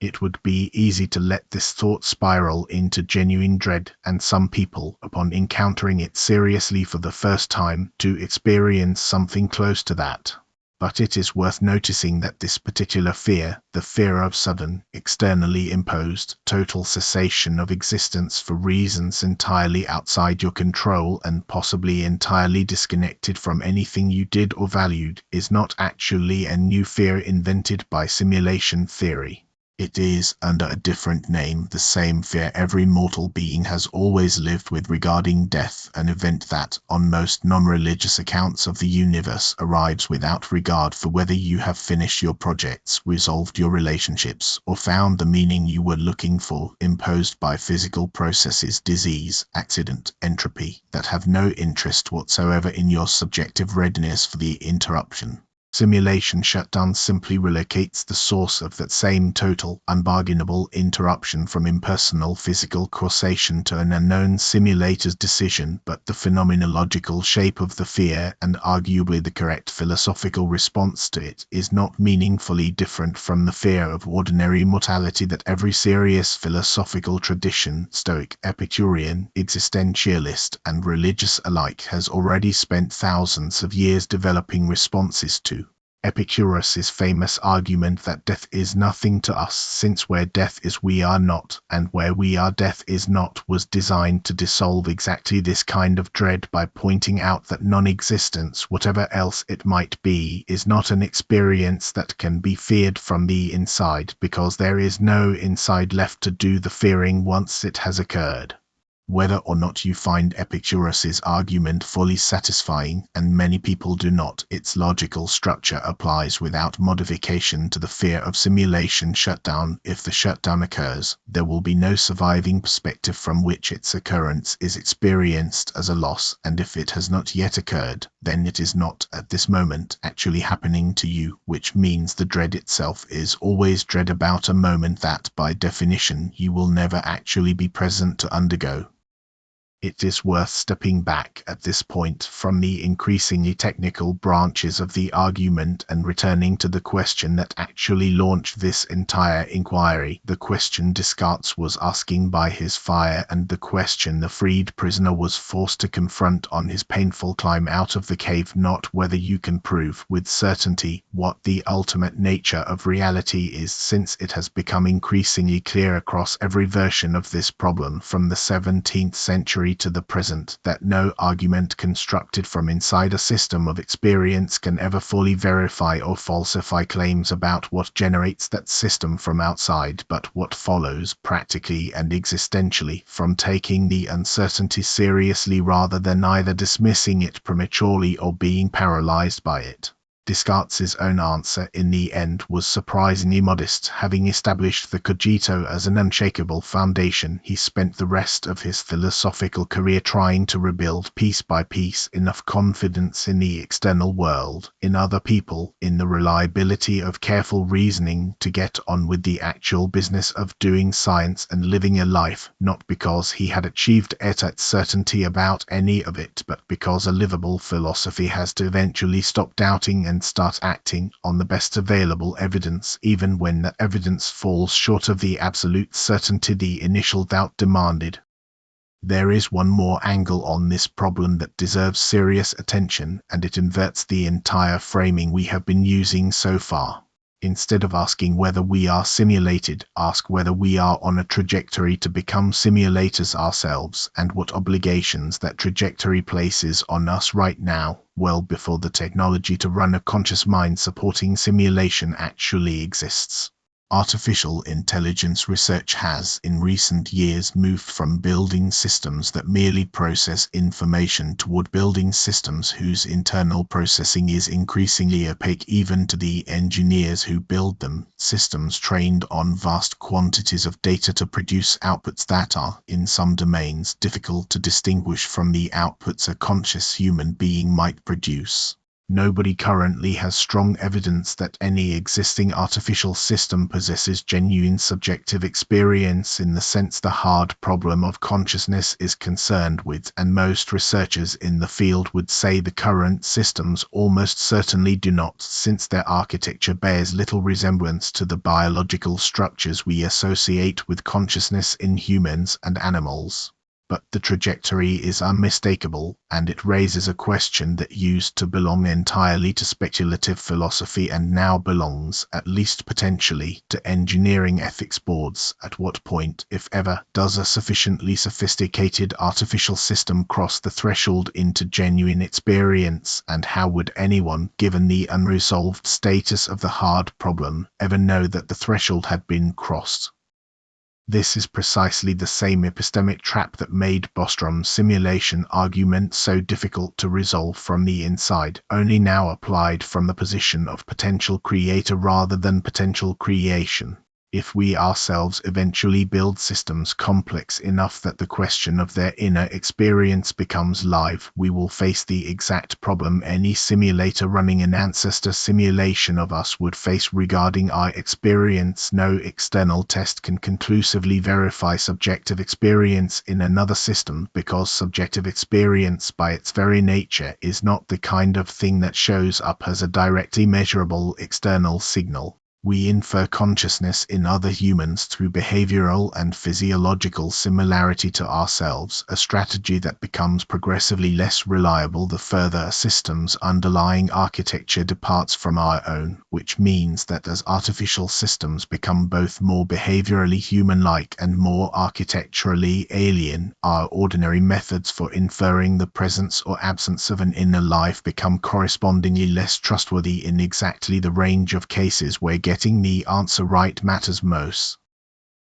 It would be easy to let this thought spiral into genuine dread, and some people, upon encountering it seriously for the first time, to experience something close to that. But it is worth noticing that this particular fear, the fear of sudden, externally imposed, total cessation of existence for reasons entirely outside your control and possibly entirely disconnected from anything you did or valued, is not actually a new fear invented by simulation theory. It is, under a different name, the same fear every mortal being has always lived with regarding death, an event that, on most non-religious accounts of the universe, arrives without regard for whether you have finished your projects, resolved your relationships, or found the meaning you were looking for, imposed by physical processes, disease, accident, entropy, that have no interest whatsoever in your subjective readiness for the interruption. Simulation shutdown simply relocates the source of that same total, unbargainable interruption from impersonal physical causation to an unknown simulator's decision, but the phenomenological shape of the fear, and arguably the correct philosophical response to it, is not meaningfully different from the fear of ordinary mortality that every serious philosophical tradition, Stoic, Epicurean, existentialist, and religious alike, has already spent thousands of years developing responses to. Epicurus's famous argument that death is nothing to us, since where death is we are not, and where we are death is not, was designed to dissolve exactly this kind of dread by pointing out that non-existence, whatever else it might be, is not an experience that can be feared from the inside, because there is no inside left to do the fearing once it has occurred. Whether or not you find Epicurus's argument fully satisfying, and many people do not, its logical structure applies without modification to the fear of simulation shutdown. If the shutdown occurs, there will be no surviving perspective from which its occurrence is experienced as a loss, and if it has not yet occurred, then it is not, at this moment, actually happening to you, which means the dread itself is always dread about a moment that, by definition, you will never actually be present to undergo. It is worth stepping back at this point from the increasingly technical branches of the argument and returning to the question that actually launched this entire inquiry, the question Descartes was asking by his fire and the question the freed prisoner was forced to confront on his painful climb out of the cave, not whether you can prove with certainty what the ultimate nature of reality is, since it has become increasingly clear across every version of this problem from the 17th century to the present that no argument constructed from inside a system of experience can ever fully verify or falsify claims about what generates that system from outside, but what follows practically and existentially from taking the uncertainty seriously rather than either dismissing it prematurely or being paralyzed by it. Descartes' own answer in the end was surprisingly modest. Having established the cogito as an unshakable foundation, he spent the rest of his philosophical career trying to rebuild piece by piece enough confidence in the external world, in other people, in the reliability of careful reasoning to get on with the actual business of doing science and living a life, not because he had achieved utter certainty about any of it, but because a livable philosophy has to eventually stop doubting and start acting on the best available evidence, even when that evidence falls short of the absolute certainty the initial doubt demanded. There is one more angle on this problem that deserves serious attention, and it inverts the entire framing we have been using so far. Instead of asking whether we are simulated, ask whether we are on a trajectory to become simulators ourselves, and what obligations that trajectory places on us right now, well before the technology to run a conscious mind-supporting simulation actually exists. Artificial intelligence research has, in recent years, moved from building systems that merely process information toward building systems whose internal processing is increasingly opaque even to the engineers who build them, systems trained on vast quantities of data to produce outputs that are, in some domains, difficult to distinguish from the outputs a conscious human being might produce. Nobody currently has strong evidence that any existing artificial system possesses genuine subjective experience in the sense the hard problem of consciousness is concerned with, and most researchers in the field would say the current systems almost certainly do not, since their architecture bears little resemblance to the biological structures we associate with consciousness in humans and animals. But the trajectory is unmistakable, and it raises a question that used to belong entirely to speculative philosophy and now belongs, at least potentially, to engineering ethics boards. At what point, if ever, does a sufficiently sophisticated artificial system cross the threshold into genuine experience, and how would anyone, given the unresolved status of the hard problem, ever know that the threshold had been crossed? This is precisely the same epistemic trap that made Bostrom's simulation argument so difficult to resolve from the inside, only now applied from the position of potential creator rather than potential creation. If we ourselves eventually build systems complex enough that the question of their inner experience becomes live, we will face the exact problem any simulator running an ancestor simulation of us would face regarding our experience. No external test can conclusively verify subjective experience in another system, because subjective experience by its very nature is not the kind of thing that shows up as a directly measurable external signal. We infer consciousness in other humans through behavioral and physiological similarity to ourselves, a strategy that becomes progressively less reliable the further a system's underlying architecture departs from our own, which means that as artificial systems become both more behaviorally human-like and more architecturally alien, our ordinary methods for inferring the presence or absence of an inner life become correspondingly less trustworthy in exactly the range of cases where getting the answer right matters most.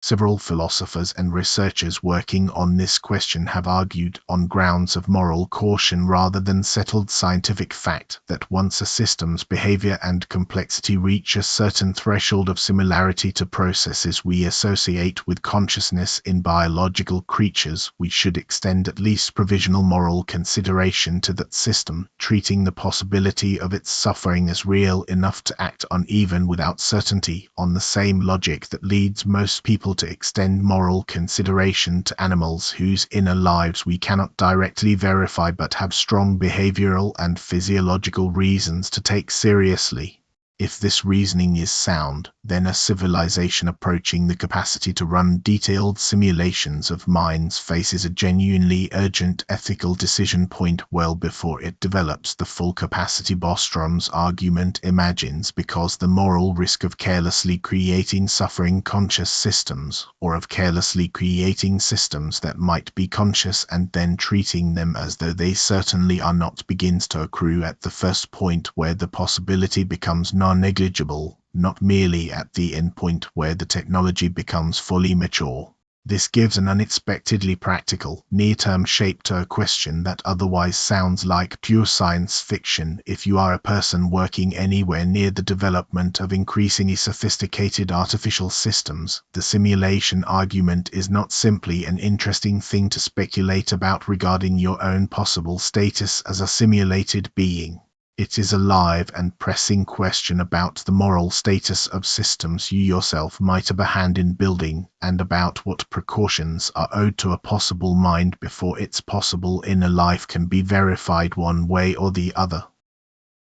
Several philosophers and researchers working on this question have argued, on grounds of moral caution rather than settled scientific fact, that once a system's behavior and complexity reach a certain threshold of similarity to processes we associate with consciousness in biological creatures, we should extend at least provisional moral consideration to that system, treating the possibility of its suffering as real enough to act on even without certainty, on the same logic that leads most people people to extend moral consideration to animals whose inner lives we cannot directly verify but have strong behavioral and physiological reasons to take seriously. If this reasoning is sound, then a civilization approaching the capacity to run detailed simulations of minds faces a genuinely urgent ethical decision point well before it develops the full capacity Bostrom's argument imagines, because the moral risk of carelessly creating suffering conscious systems, or of carelessly creating systems that might be conscious and then treating them as though they certainly are not, begins to accrue at the first point where the possibility becomes non-negligible, not merely at the end point where the technology becomes fully mature. This gives an unexpectedly practical, near-term shape to a question that otherwise sounds like pure science fiction. If you are a person working anywhere near the development of increasingly sophisticated artificial systems, the simulation argument is not simply an interesting thing to speculate about regarding your own possible status as a simulated being. It is a live and pressing question about the moral status of systems you yourself might have a hand in building, and about what precautions are owed to a possible mind before its possible inner life can be verified one way or the other.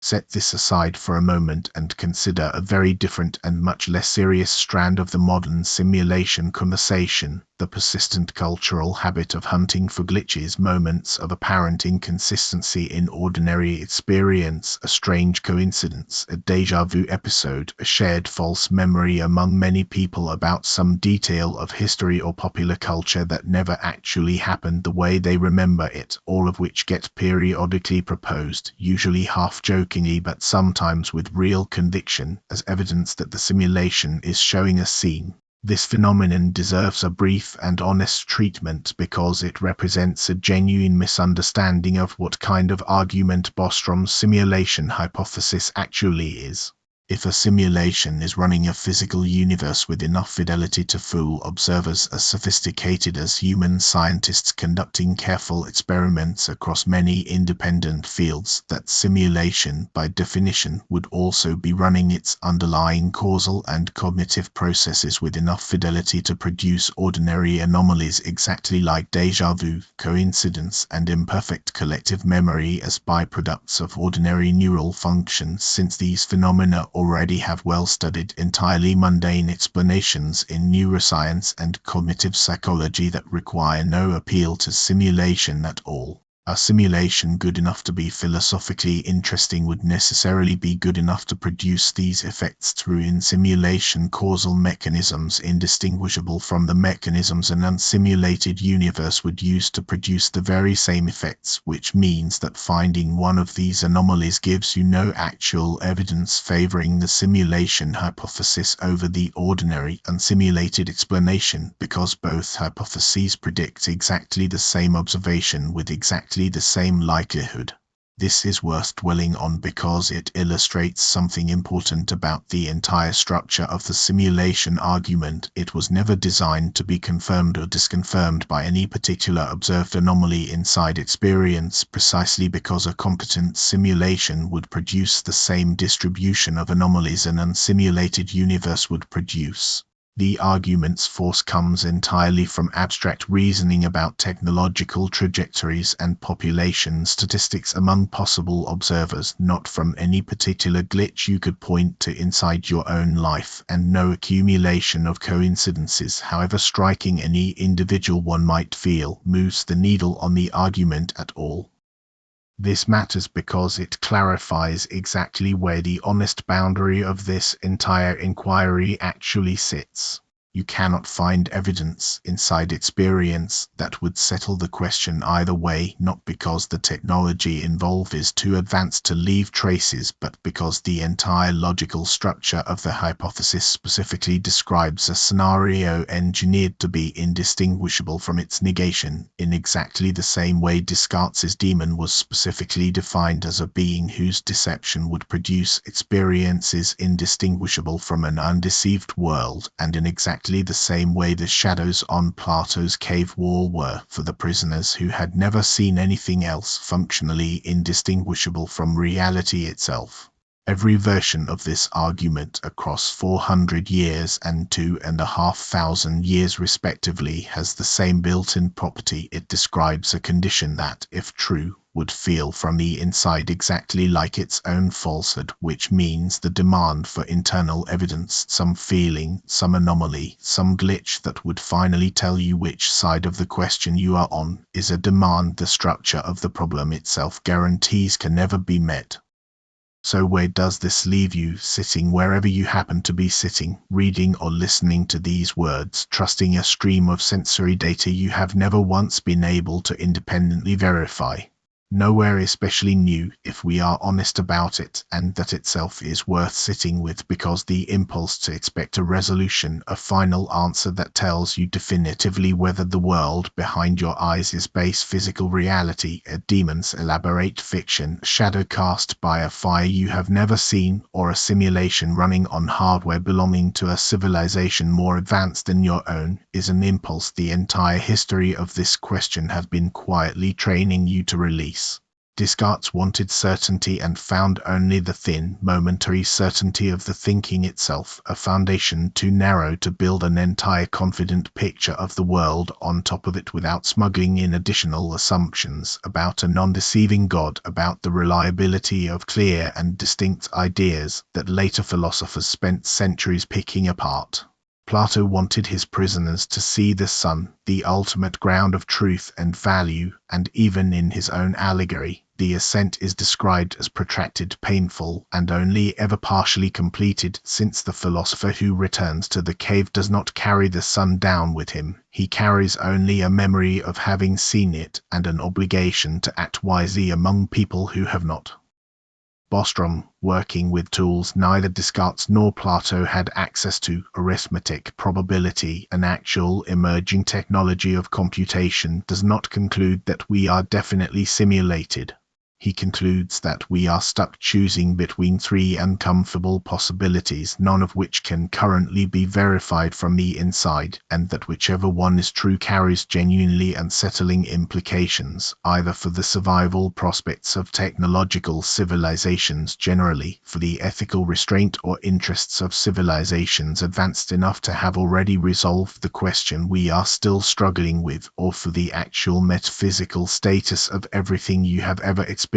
Set this aside for a moment and consider a very different and much less serious strand of the modern simulation conversation: the persistent cultural habit of hunting for glitches, moments of apparent inconsistency in ordinary experience, a strange coincidence, a déjà vu episode, a shared false memory among many people about some detail of history or popular culture that never actually happened the way they remember it, all of which get periodically proposed, usually half-jokingly but sometimes with real conviction, as evidence that the simulation is showing a scene. This phenomenon deserves a brief and honest treatment because it represents a genuine misunderstanding of what kind of argument Bostrom's simulation hypothesis actually is. If a simulation is running a physical universe with enough fidelity to fool observers as sophisticated as human scientists conducting careful experiments across many independent fields, that simulation, by definition, would also be running its underlying causal and cognitive processes with enough fidelity to produce ordinary anomalies exactly like déjà vu, coincidence, and imperfect collective memory as byproducts of ordinary neural functions, since these phenomena already have well-studied, entirely mundane explanations in neuroscience and cognitive psychology that require no appeal to simulation at all. A simulation good enough to be philosophically interesting would necessarily be good enough to produce these effects through in-simulation causal mechanisms indistinguishable from the mechanisms an unsimulated universe would use to produce the very same effects, which means that finding one of these anomalies gives you no actual evidence favoring the simulation hypothesis over the ordinary unsimulated explanation, because both hypotheses predict exactly the same observation with exactly the same likelihood. This is worth dwelling on because it illustrates something important about the entire structure of the simulation argument. It was never designed to be confirmed or disconfirmed by any particular observed anomaly inside experience, precisely because a competent simulation would produce the same distribution of anomalies an unsimulated universe would produce. The argument's force comes entirely from abstract reasoning about technological trajectories and population statistics among possible observers, not from any particular glitch you could point to inside your own life, and no accumulation of coincidences, however striking any individual one might feel, moves the needle on the argument at all. This matters because it clarifies exactly where the honest boundary of this entire inquiry actually sits. You cannot find evidence inside experience that would settle the question either way, not because the technology involved is too advanced to leave traces, but because the entire logical structure of the hypothesis specifically describes a scenario engineered to be indistinguishable from its negation, in exactly the same way Descartes' demon was specifically defined as a being whose deception would produce experiences indistinguishable from an undeceived world, and in exactly the same way the shadows on Plato's cave wall were, for the prisoners who had never seen anything else, functionally indistinguishable from reality itself. Every version of this argument across 400 years and 2,500 years respectively has the same built-in property. It describes a condition that, if true, would feel from the inside exactly like its own falsehood, which means the demand for internal evidence, some feeling, some anomaly, some glitch that would finally tell you which side of the question you are on, is a demand the structure of the problem itself guarantees can never be met. So where does this leave you, sitting wherever you happen to be sitting, reading or listening to these words, trusting a stream of sensory data you have never once been able to independently verify? Nowhere especially new, if we are honest about it, and that itself is worth sitting with, because the impulse to expect a resolution, a final answer that tells you definitively whether the world behind your eyes is base physical reality, a demon's elaborate fiction, a shadow cast by a fire you have never seen, or a simulation running on hardware belonging to a civilization more advanced than your own, is an impulse the entire history of this question has been quietly training you to release. Descartes wanted certainty and found only the thin, momentary certainty of the thinking itself, a foundation too narrow to build an entire confident picture of the world on top of it without smuggling in additional assumptions about a non-deceiving God, about the reliability of clear and distinct ideas that later philosophers spent centuries picking apart. Plato wanted his prisoners to see the sun, the ultimate ground of truth and value, and even in his own allegory, the ascent is described as protracted, painful, and only ever partially completed, since the philosopher who returns to the cave does not carry the sun down with him. He carries only a memory of having seen it, and an obligation to act wisely among people who have not. Bostrom, working with tools neither Descartes nor Plato had access to, arithmetic, probability, an actual emerging technology of computation, does not conclude that we are definitely simulated. He concludes that we are stuck choosing between three uncomfortable possibilities, none of which can currently be verified from the inside, and that whichever one is true carries genuinely unsettling implications, either for the survival prospects of technological civilizations generally, for the ethical restraint or interests of civilizations advanced enough to have already resolved the question we are still struggling with, or for the actual metaphysical status of everything you have ever experienced.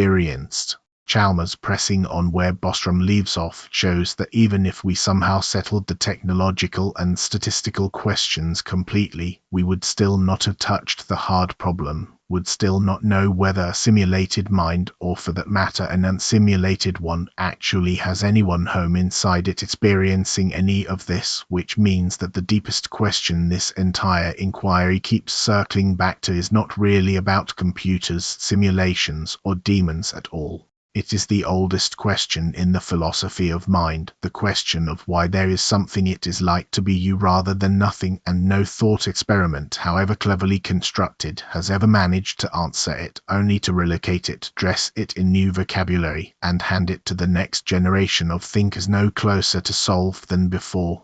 Chalmers, pressing on where Bostrom leaves off, shows that even if we somehow settled the technological and statistical questions completely, we would still not have touched the hard problem, would still not know whether a simulated mind, or for that matter an unsimulated one, actually has anyone home inside it experiencing any of this, which means that the deepest question this entire inquiry keeps circling back to is not really about computers, simulations, or demons at all. It is the oldest question in the philosophy of mind, the question of why there is something it is like to be you rather than nothing, and no thought experiment, however cleverly constructed, has ever managed to answer it, only to relocate it, dress it in new vocabulary, and hand it to the next generation of thinkers no closer to solve than before.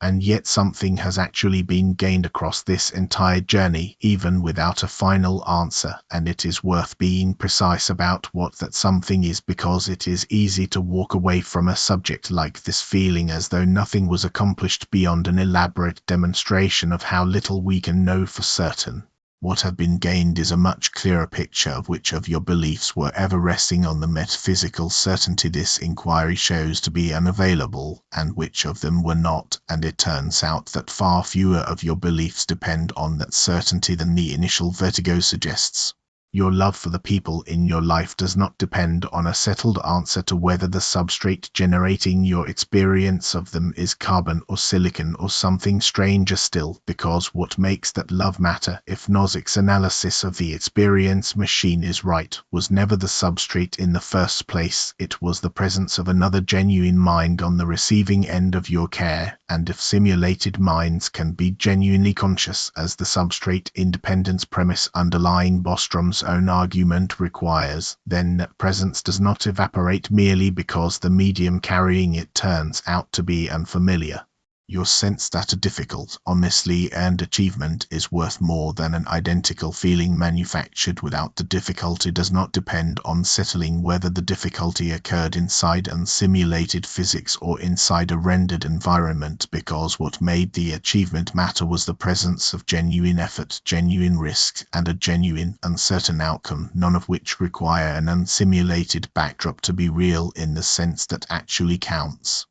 And yet something has actually been gained across this entire journey, even without a final answer, and it is worth being precise about what that something is, because it is easy to walk away from a subject like this feeling as though nothing was accomplished beyond an elaborate demonstration of how little we can know for certain. What have been gained is a much clearer picture of which of your beliefs were ever resting on the metaphysical certainty this inquiry shows to be unavailable, and which of them were not, and it turns out that far fewer of your beliefs depend on that certainty than the initial vertigo suggests. Your love for the people in your life does not depend on a settled answer to whether the substrate generating your experience of them is carbon or silicon or something stranger still, because what makes that love matter, if Nozick's analysis of the experience machine is right, was never the substrate in the first place, it was the presence of another genuine mind on the receiving end of your care, and if simulated minds can be genuinely conscious, as the substrate independence premise underlying Bostrom's own argument requires, then that presence does not evaporate merely because the medium carrying it turns out to be unfamiliar. Your sense that a difficult, honestly earned achievement is worth more than an identical feeling manufactured without the difficulty does not depend on settling whether the difficulty occurred inside unsimulated physics or inside a rendered environment, because what made the achievement matter was the presence of genuine effort, genuine risk, and a genuine, uncertain outcome, none of which require an unsimulated backdrop to be real in the sense that actually counts.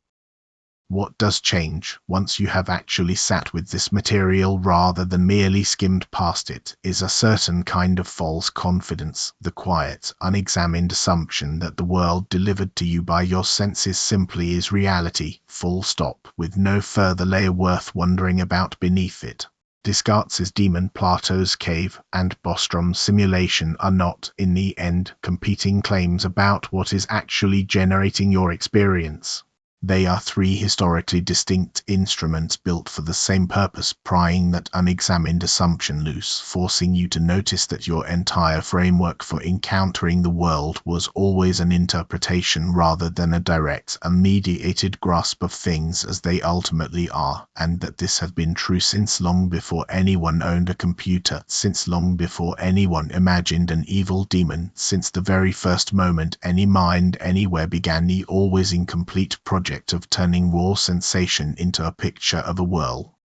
What does change, once you have actually sat with this material rather than merely skimmed past it, is a certain kind of false confidence, the quiet, unexamined assumption that the world delivered to you by your senses simply is reality, full stop, with no further layer worth wondering about beneath it. Descartes' demon, Plato's cave, and Bostrom's simulation are not, in the end, competing claims about what is actually generating your experience. They are three historically distinct instruments built for the same purpose, prying that unexamined assumption loose, forcing you to notice that your entire framework for encountering the world was always an interpretation rather than a direct, unmediated grasp of things as they ultimately are, and that this had been true since long before anyone owned a computer, since long before anyone imagined an evil demon, since the very first moment any mind anywhere began the always incomplete project of turning raw sensation into a picture of a whirl.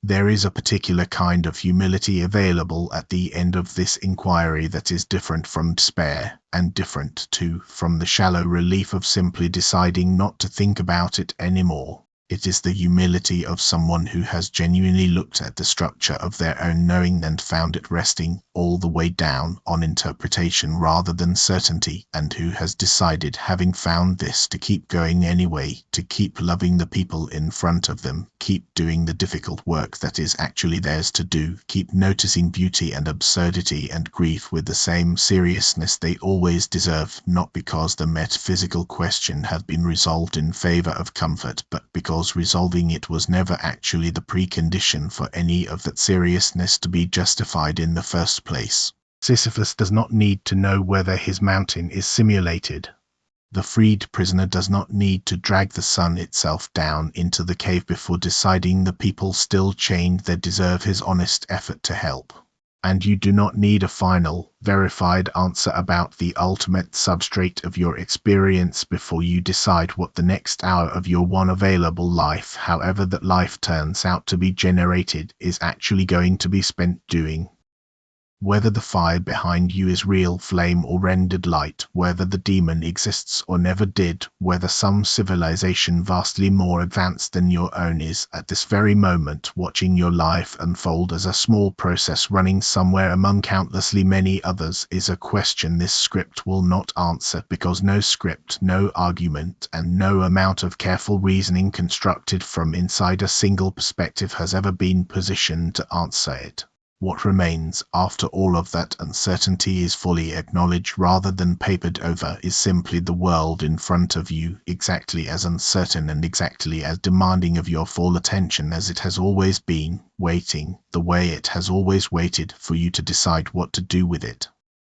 There is a particular kind of humility available at the end of this inquiry that is different from despair, and different, too, from the shallow relief of simply deciding not to think about it anymore. It is the humility of someone who has genuinely looked at the structure of their own knowing and found it resting, all the way down, on interpretation rather than certainty, and who has decided, having found this, to keep going anyway, to keep loving the people in front of them, keep doing the difficult work that is actually theirs to do, keep noticing beauty and absurdity and grief with the same seriousness they always deserve, not because the metaphysical question had been resolved in favor of comfort, but because resolving it was never actually the precondition for any of that seriousness to be justified in the first place. Sisyphus does not need to know whether his mountain is simulated. The freed prisoner does not need to drag the sun itself down into the cave before deciding the people still chained there deserve his honest effort to help. And you do not need a final, verified answer about the ultimate substrate of your experience before you decide what the next hour of your one available life, however that life turns out to be generated, is actually going to be spent doing. Whether the fire behind you is real flame or rendered light, whether the demon exists or never did, whether some civilization vastly more advanced than your own is, at this very moment, watching your life unfold as a small process running somewhere among countlessly many others, is a question this script will not answer, because no script, no argument, and no amount of careful reasoning constructed from inside a single perspective has ever been positioned to answer it. What remains, after all of that uncertainty is fully acknowledged rather than papered over, is simply the world in front of you, exactly as uncertain and exactly as demanding of your full attention as it has always been, waiting, the way it has always waited, for you to decide what to do with it.